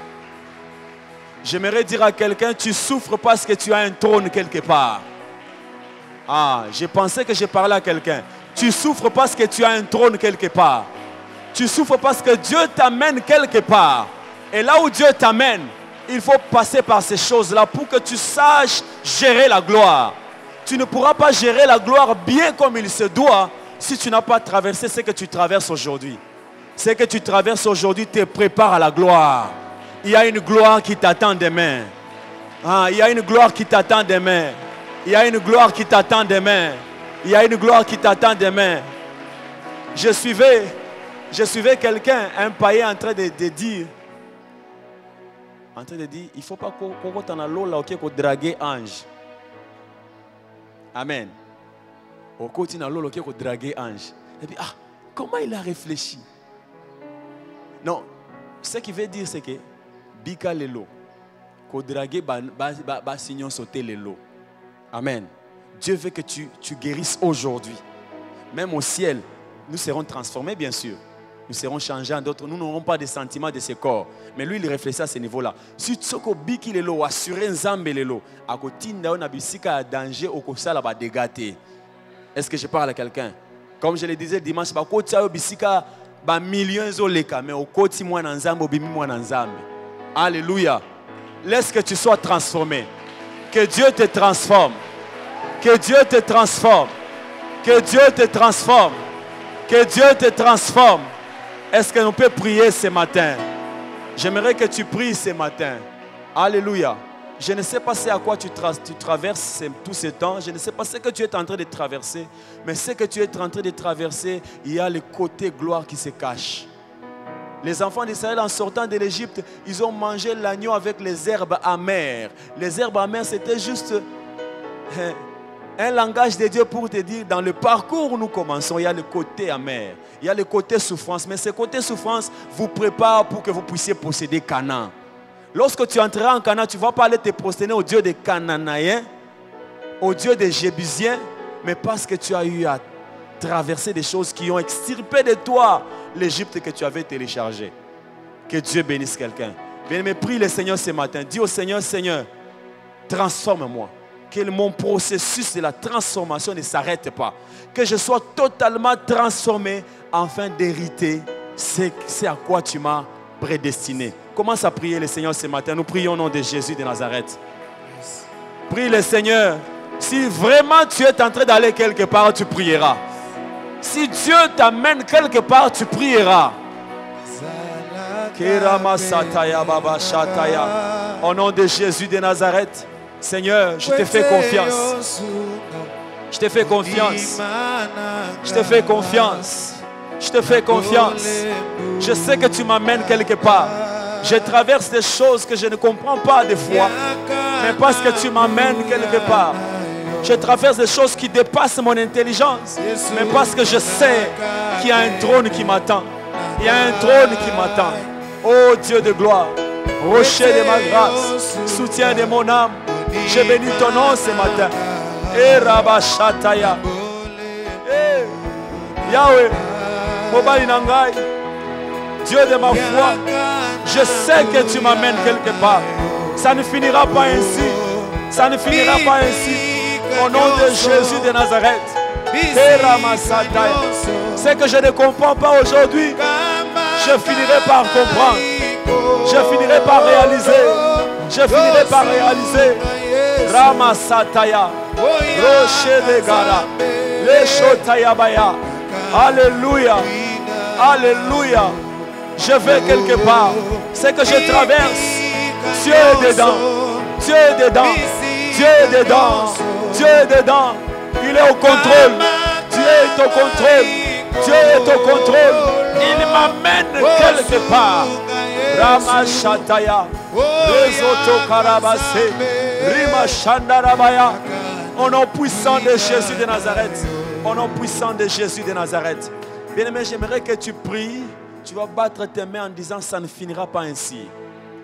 J'aimerais dire à quelqu'un, tu souffres parce que tu as un trône quelque part. Ah, je pensais que je parlais à quelqu'un. Tu souffres parce que tu as un trône quelque part. Tu souffres parce que Dieu t'amène quelque part. Et là où Dieu t'amène, il faut passer par ces choses-là pour que tu saches gérer la gloire. Tu ne pourras pas gérer la gloire bien comme il se doit si tu n'as pas traversé ce que tu traverses aujourd'hui. Ce que tu traverses aujourd'hui te prépare à la gloire. Il y a une gloire qui t'attend demain. Ah, il y a une gloire qui t'attend demain. Il y a une gloire qui t'attend demain. Il y a une gloire qui t'attend demain. Je suivais quelqu'un, un païen en train de dire, il ne faut pas qu'on t'en a l'eau là, qu'on drague ange. Amen. Au côté de l'eau, qu'on drague ange. Et puis, comment il a réfléchi? Non, ce qu'il veut dire, c'est que Bika lelo, ko drage ba signon sauter lelo. Amen. Dieu veut que tu guérisses aujourd'hui. Même au ciel, nous serons transformés, bien sûr. Nous serons changés en d'autres. Nous n'aurons pas de sentiments de ce corps. Mais lui, il réfléchit à ce niveau-là. Si tu as lelo, assurer nzambe lelo, à côté on a bisika danger au kosa la ba dégaté. Est-ce que je parle à quelqu'un? Comme je le disais dimanche, ba côté bisika ba millions zoleka, mais au côté moi nzambe obimi moi nzambe. Alléluia. Laisse que tu sois transformé. Que Dieu te transforme. Que Dieu te transforme. Que Dieu te transforme. Que Dieu te transforme. Est-ce que nous pouvons prier ce matin? J'aimerais que tu pries ce matin. Alléluia. Je ne sais pas c'est à quoi tu traverses tout ce temps. Je ne sais pas ce que tu es en train de traverser. Mais ce que tu es en train de traverser, il y a le côté gloire qui se cache. Les enfants d'Israël, en sortant de l'Égypte, ils ont mangé l'agneau avec les herbes amères. Les herbes amères, c'était juste un langage de Dieu pour te dire, dans le parcours où nous commençons, il y a le côté amer, il y a le côté souffrance. Mais ce côté souffrance vous prépare pour que vous puissiez posséder Canaan. Lorsque tu entreras en Canaan, tu ne vas pas aller te prosterner au Dieu des Cananéens, au Dieu des Jébusiens, mais parce que tu as eu à traverser des choses qui ont extirpé de toi l'Égypte que tu avais téléchargé. Que Dieu bénisse quelqu'un. Bien-aimé, prie le Seigneur ce matin. Dis au Seigneur, Seigneur, transforme-moi. Que mon processus de la transformation ne s'arrête pas. Que je sois totalement transformé afin d'hériter c'est à quoi tu m'as prédestiné. Commence à prier le Seigneur ce matin. Nous prions au nom de Jésus de Nazareth. Prie le Seigneur. Si vraiment tu es en train d'aller quelque part, tu prieras. Si Dieu t'amène quelque part, tu prieras. Au nom de Jésus de Nazareth, Seigneur, je te fais confiance. Je te fais confiance. Je te fais confiance. Je te fais confiance. Je sais que tu m'amènes quelque part. Je traverse des choses que je ne comprends pas des fois. Mais parce que tu m'amènes quelque part. Je traverse des choses qui dépassent mon intelligence. Mais parce que je sais qu'il y a un trône qui m'attend. Il y a un trône qui m'attend. Oh Dieu de gloire, rocher de ma grâce, soutien de mon âme. Je bénis ton nom ce matin. Et Rabashataya. Yahweh, Mobali Nangai, Dieu de ma foi, je sais que tu m'amènes quelque part. Ça ne finira pas ainsi. Ça ne finira pas ainsi. Au nom de Jésus de Nazareth. Ce que je ne comprends pas aujourd'hui, je finirai par comprendre. Je finirai par réaliser. Je finirai par réaliser. Ramasataya. Rocher de Gara. Leshotayabaya. Alléluia. Alléluia. Je vais quelque part. Ce que je traverse, Dieu est dedans. Dieu est dedans. Dieu est dedans. Dieu est dedans. Il est au contrôle. Dieu est au contrôle. Dieu est au contrôle. Il m'amène quelque part. Ramashataya. Rezoto Karabase. Rima Shandarabaya. Au nom puissant de Jésus de Nazareth. Au nom puissant de Jésus de Nazareth. Bien-aimé, j'aimerais que tu pries. Tu vas battre tes mains en disant ça ne finira pas ainsi.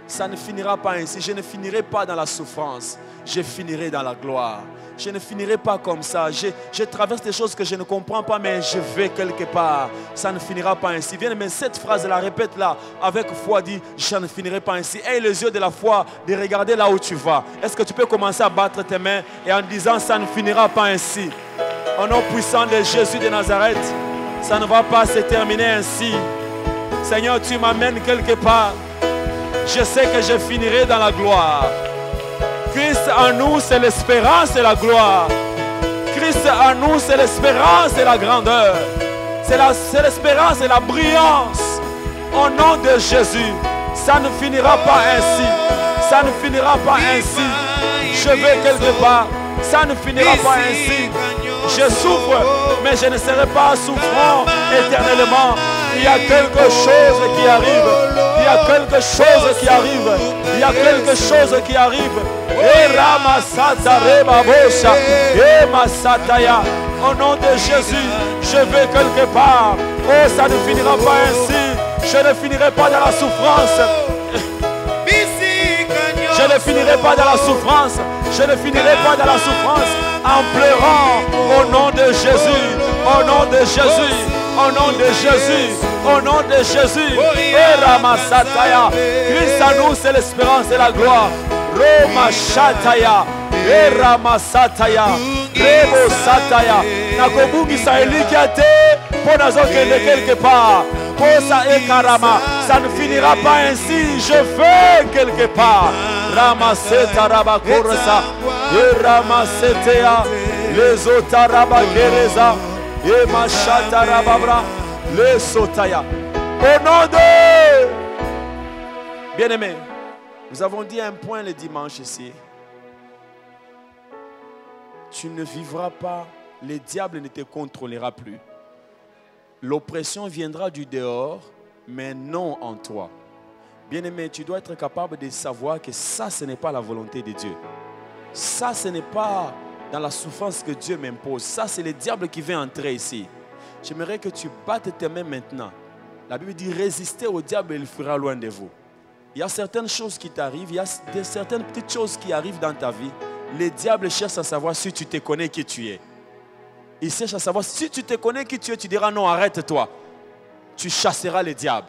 Ça ne finira pas ainsi. Je ne finirai pas dans la souffrance. Je finirai dans la gloire. Je ne finirai pas comme ça. Je traverse des choses que je ne comprends pas, mais je vais quelque part. Ça ne finira pas ainsi. Viens, mais cette phrase-là, répète-la avec foi. Dis, je ne finirai pas ainsi. Aie les yeux de la foi, de regarder là où tu vas. Est-ce que tu peux commencer à battre tes mains et en disant, ça ne finira pas ainsi. Au nom puissant de Jésus de Nazareth, ça ne va pas se terminer ainsi. Seigneur, tu m'amènes quelque part. Je sais que je finirai dans la gloire. Christ en nous, c'est l'espérance et la gloire. Christ en nous, c'est l'espérance et la grandeur. C'est l'espérance et la brillance. Au nom de Jésus, ça ne finira pas ainsi. Ça ne finira pas ainsi. Je vais quelque part. Ça ne finira pas ainsi. Je souffre, mais je ne serai pas souffrant éternellement. Il y a quelque chose qui arrive. Il y a quelque chose qui arrive. Il y a quelque chose qui arrive. Et Ramasata Rebabosha. Et Masataya. Au nom de Jésus, je vais quelque part. Oh, ça ne finira pas ainsi. Je ne finirai pas dans la souffrance. Je ne finirai pas dans la souffrance. Je ne finirai pas dans la souffrance. en pleurant au nom de Jésus, au nom de Jésus, au nom de Jésus, au nom de Jésus. Et Ramasataya, Christ à nous, c'est l'espérance et la gloire. Roma Shataya, et Ramasataya, Rebo Sataya, Nakobuki Saelikate, Ponazokende quelque part. Posa et Karama, ça ne finira pas ainsi, je vais quelque part. Ramaseta Rabakoresa, et Ramasetea, les Otarabakereza, et Machata Rababra, les Sotaya. Au nom de... Bien-aimés, nous avons dit un point le dimanche ici. Tu ne vivras pas, le diable ne te contrôlera plus. L'oppression viendra du dehors, mais non en toi. Bien-aimé, tu dois être capable de savoir que ça, ce n'est pas la volonté de Dieu. Ça, ce n'est pas dans la souffrance que Dieu m'impose. Ça, c'est le diable qui vient entrer ici. J'aimerais que tu battes tes mains maintenant. La Bible dit, résistez au diable et il fuira loin de vous. Il y a certaines choses qui t'arrivent, il y a certaines petites choses qui arrivent dans ta vie. Le diable cherche à savoir si tu te connais qui tu es. Il cherche à savoir si tu te connais qui tu es, tu diras non, arrête-toi. Tu chasseras le diable.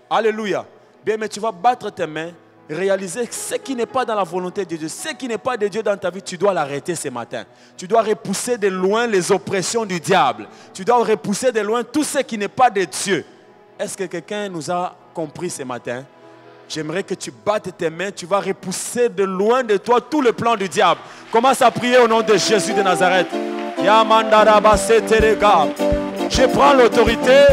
Alléluia. Bien, mais tu vas battre tes mains, réaliser ce qui n'est pas dans la volonté de Dieu, ce qui n'est pas de Dieu dans ta vie, tu dois l'arrêter ce matin. Tu dois repousser de loin les oppressions du diable. Tu dois repousser de loin tout ce qui n'est pas de Dieu. Est-ce que quelqu'un nous a compris ce matin? J'aimerais que tu battes tes mains, tu vas repousser de loin de toi tout le plan du diable. Commence à prier au nom de Jésus de Nazareth. Je prends l'autorité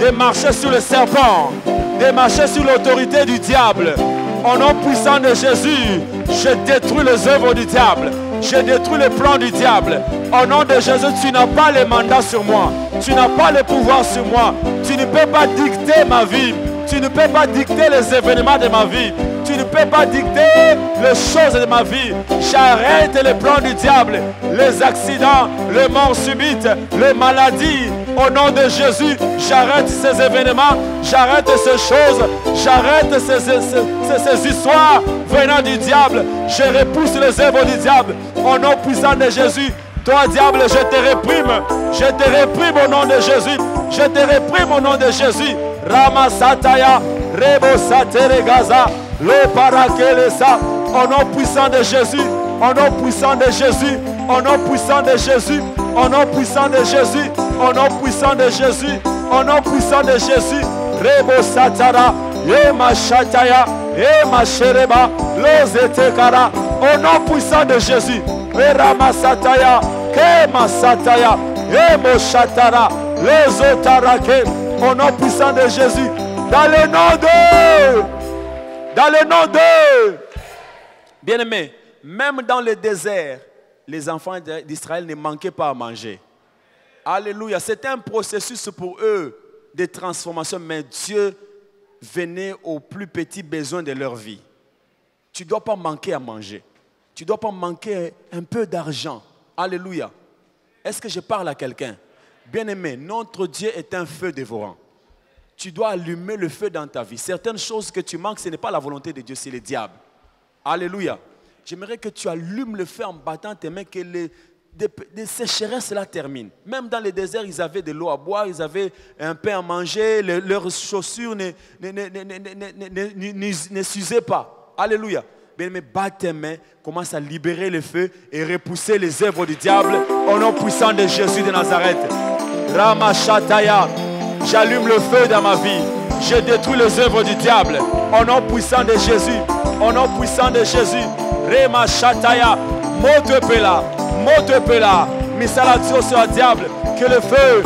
de marcher sur le serpent, de marcher sur l'autorité du diable. Au nom puissant de Jésus, je détruis les œuvres du diable. Je détruis les plans du diable. Au nom de Jésus, tu n'as pas le mandat sur moi. Tu n'as pas le pouvoir sur moi. Tu ne peux pas dicter ma vie. Tu ne peux pas dicter les événements de ma vie. Tu ne peux pas dicter les choses de ma vie. J'arrête les plans du diable, les accidents, les morts subites, les maladies. Au nom de Jésus, j'arrête ces événements, j'arrête ces choses, j'arrête ces histoires venant du diable. Je repousse les œuvres du diable. Au nom puissant de Jésus, toi diable, je te réprime. Je te réprime au nom de Jésus. Je te réprime au nom de Jésus. Ramasataya, Rebo Satere Gaza, le Parakelesa, au nom puissant de Jésus, au nom puissant de Jésus, au nom puissant de Jésus, au nom puissant de Jésus, au nom puissant de Jésus, au nom puissant de Jésus, Rebo Satara, Yema Shataya, Yema Shereba, Lozetekara, au nom puissant de Jésus, Ramasataya, Kema Sataya, Yemo Shatara, Lozotarake, au nom puissant de Jésus, dans le nom de... Dans le nom de... Bien-aimés, même dans le désert, les enfants d'Israël ne manquaient pas à manger. Alléluia. C'était un processus pour eux de transformation, mais Dieu venait aux plus petits besoins de leur vie. Tu ne dois pas manquer à manger. Tu ne dois pas manquer un peu d'argent. Alléluia. Est-ce que je parle à quelqu'un? Bien-aimé, notre Dieu est un feu dévorant. Tu dois allumer le feu dans ta vie. Certaines choses que tu manques, ce n'est pas la volonté de Dieu, c'est le diable. Alléluia. J'aimerais que tu allumes le feu en battant tes mains, que les sécheresses là terminent. Même dans le désert, ils avaient de l'eau à boire, ils avaient un pain à manger, leurs chaussures ne s'usaient pas. Alléluia. Bien, mais batte tes mains, commence à libérer le feu et repousser les œuvres du diable au nom puissant de Jésus de Nazareth. Ramashataya. J'allume le feu dans ma vie. Je détruis les œuvres du diable. Au nom puissant de Jésus. Au nom puissant de Jésus. Rema Shataya. Motepela. Motepela. Misalatio sur le diable. Que le feu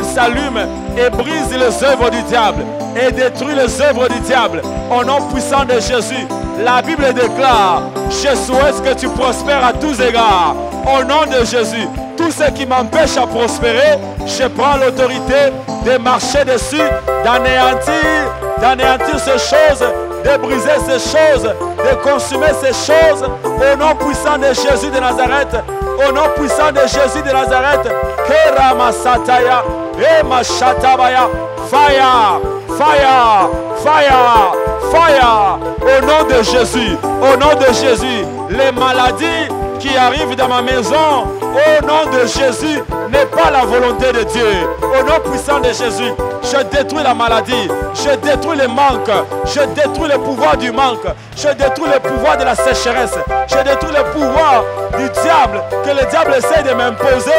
s'allume et brise les œuvres du diable. Et détruit les œuvres du diable. Au nom puissant de Jésus. La Bible déclare, je souhaite que tu prospères à tous égards. Au nom de Jésus. Tout ce qui m'empêche à prospérer, je prends l'autorité de marcher dessus, d'anéantir ces choses, de briser ces choses, de consumer ces choses. Au nom puissant de Jésus de Nazareth, au nom puissant de Jésus de Nazareth, Kerama Sataya, Ema Shatabaya, fire, fire, fire, fire. Au nom de Jésus, les maladies, qui arrive dans ma maison, au nom de Jésus, n'est pas la volonté de Dieu. Au nom puissant de Jésus, je détruis la maladie, je détruis le manque, je détruis le pouvoir du manque, je détruis le pouvoir de la sécheresse, je détruis le pouvoir du diable, que le diable essaie de m'imposer.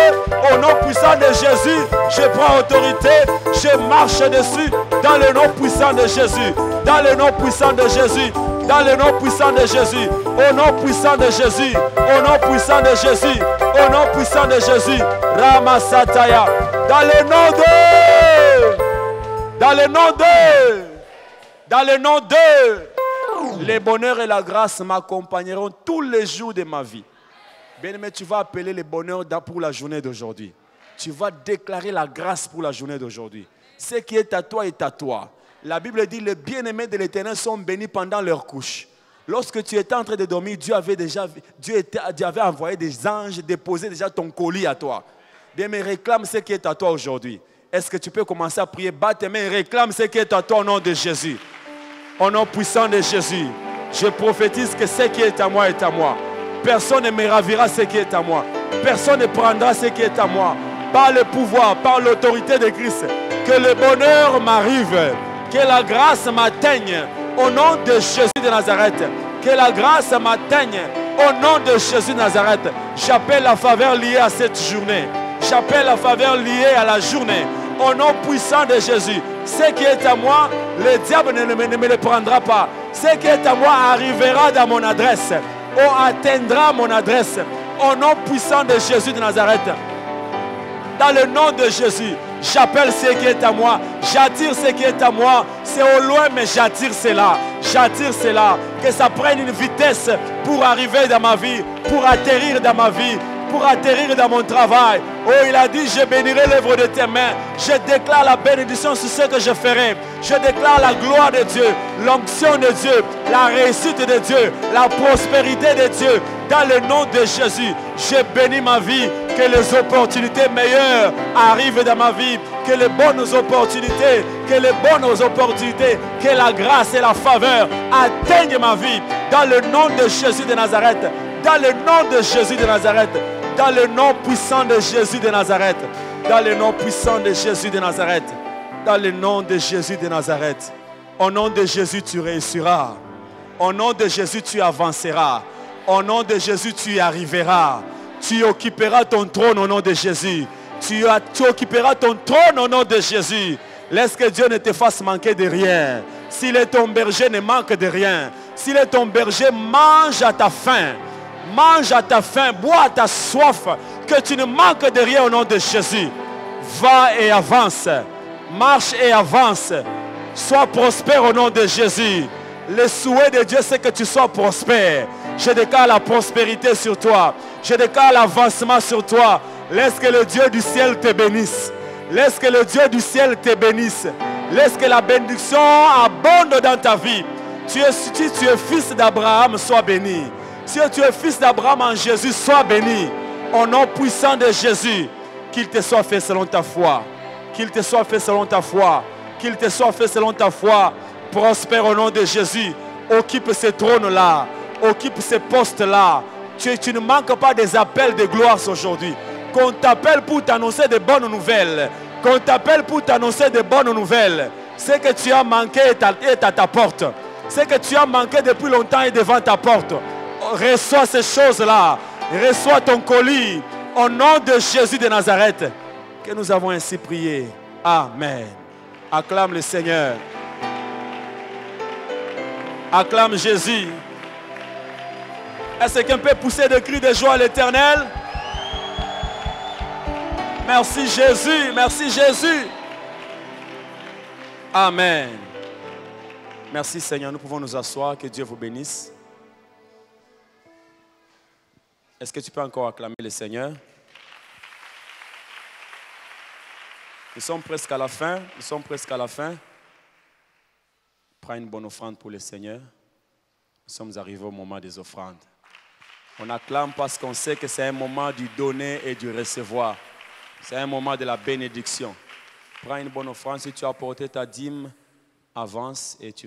Au nom puissant de Jésus, je prends autorité, je marche dessus, dans le nom puissant de Jésus, dans le nom puissant de Jésus, dans le nom puissant de Jésus, au nom puissant de Jésus, au nom puissant de Jésus, au nom puissant de Jésus, Ramasataya, dans le nom de, dans le nom de, dans le nom de, les bonheurs et la grâce m'accompagneront tous les jours de ma vie. Bien-aimé, tu vas appeler les bonheurs pour la journée d'aujourd'hui. Tu vas déclarer la grâce pour la journée d'aujourd'hui. Ce qui est à toi est à toi. La Bible dit, les bien-aimés de l'Éternel sont bénis pendant leur couche. Lorsque tu étais en train de dormir, Dieu avait envoyé des anges déposer déjà ton colis à toi. Bien, mais réclame ce qui est à toi aujourd'hui. Est-ce que tu peux commencer à prier? Bats tes mains et réclame ce qui est à toi au nom de Jésus. Au nom puissant de Jésus, je prophétise que ce qui est à moi est à moi. Personne ne me ravira ce qui est à moi. Personne ne prendra ce qui est à moi. Par le pouvoir, par l'autorité de Christ, que le bonheur m'arrive. Que la grâce m'atteigne au nom de Jésus de Nazareth. Que la grâce m'atteigne au nom de Jésus de Nazareth. J'appelle la faveur liée à cette journée. J'appelle la faveur liée à la journée. Au nom puissant de Jésus. Ce qui est à moi, le diable ne me le prendra pas. Ce qui est à moi arrivera dans mon adresse. Ou atteindra mon adresse. Au nom puissant de Jésus de Nazareth. Dans le nom de Jésus, j'appelle ce qui est à moi, j'attire ce qui est à moi, c'est au loin mais j'attire cela, que ça prenne une vitesse pour arriver dans ma vie, pour atterrir dans ma vie, pour atterrir dans mon travail. Oh, il a dit, je bénirai l'œuvre de tes mains, je déclare la bénédiction sur ce que je ferai, je déclare la gloire de Dieu, l'onction de Dieu, la réussite de Dieu, la prospérité de Dieu. Dans le nom de Jésus, je bénis ma vie, que les opportunités meilleures arrivent dans ma vie, que les bonnes opportunités, que la grâce et la faveur atteignent ma vie. Dans le nom de Jésus de Nazareth, dans le nom de Jésus de Nazareth, dans le nom puissant de Jésus de Nazareth, dans le nom puissant de Jésus de Nazareth, dans le nom de Jésus de Nazareth. Au nom de Jésus, tu réussiras. Au nom de Jésus, tu avanceras. Au nom de Jésus, tu y arriveras. Tu occuperas ton trône au nom de Jésus. Tu occuperas ton trône au nom de Jésus. Laisse que Dieu ne te fasse manquer de rien. S'il est ton berger, ne manque de rien. S'il est ton berger, mange à ta faim. Mange à ta faim, bois à ta soif. Que tu ne manques de rien au nom de Jésus. Va et avance. Marche et avance. Sois prospère au nom de Jésus. Le souhait de Dieu, c'est que tu sois prospère. Je déclare la prospérité sur toi. Je déclare l'avancement sur toi. Laisse que le Dieu du ciel te bénisse. Laisse que le Dieu du ciel te bénisse. Laisse que la bénédiction abonde dans ta vie. Si tu es fils d'Abraham, sois béni. Si tu es fils d'Abraham en Jésus, sois béni. Au nom puissant de Jésus, qu'il te soit fait selon ta foi. Qu'il te soit fait selon ta foi. Qu'il te soit fait selon ta foi. Prospère au nom de Jésus. Occupe ce trône-là. Occupe ce poste-là. Tu ne manques pas des appels de gloire aujourd'hui. Qu'on t'appelle pour t'annoncer de bonnes nouvelles. Qu'on t'appelle pour t'annoncer de bonnes nouvelles. Ce que tu as manqué est à ta porte. Ce que tu as manqué depuis longtemps est devant ta porte. Reçois ces choses-là. Reçois ton colis. Au nom de Jésus de Nazareth. Que nous avons ainsi prié. Amen. Acclame le Seigneur. Acclame Jésus. Est-ce que quelqu'un peut pousser des cris de joie à l'Éternel? Merci Jésus, merci Jésus. Amen. Merci Seigneur, nous pouvons nous asseoir, que Dieu vous bénisse. Est-ce que tu peux encore acclamer le Seigneur? Nous sommes presque à la fin, Prends une bonne offrande pour le Seigneur. Nous sommes arrivés au moment des offrandes. On acclame parce qu'on sait que c'est un moment du donner et du recevoir. C'est un moment de la bénédiction. Prends une bonne offrande. Si tu as apporté ta dîme, avance et tu vas.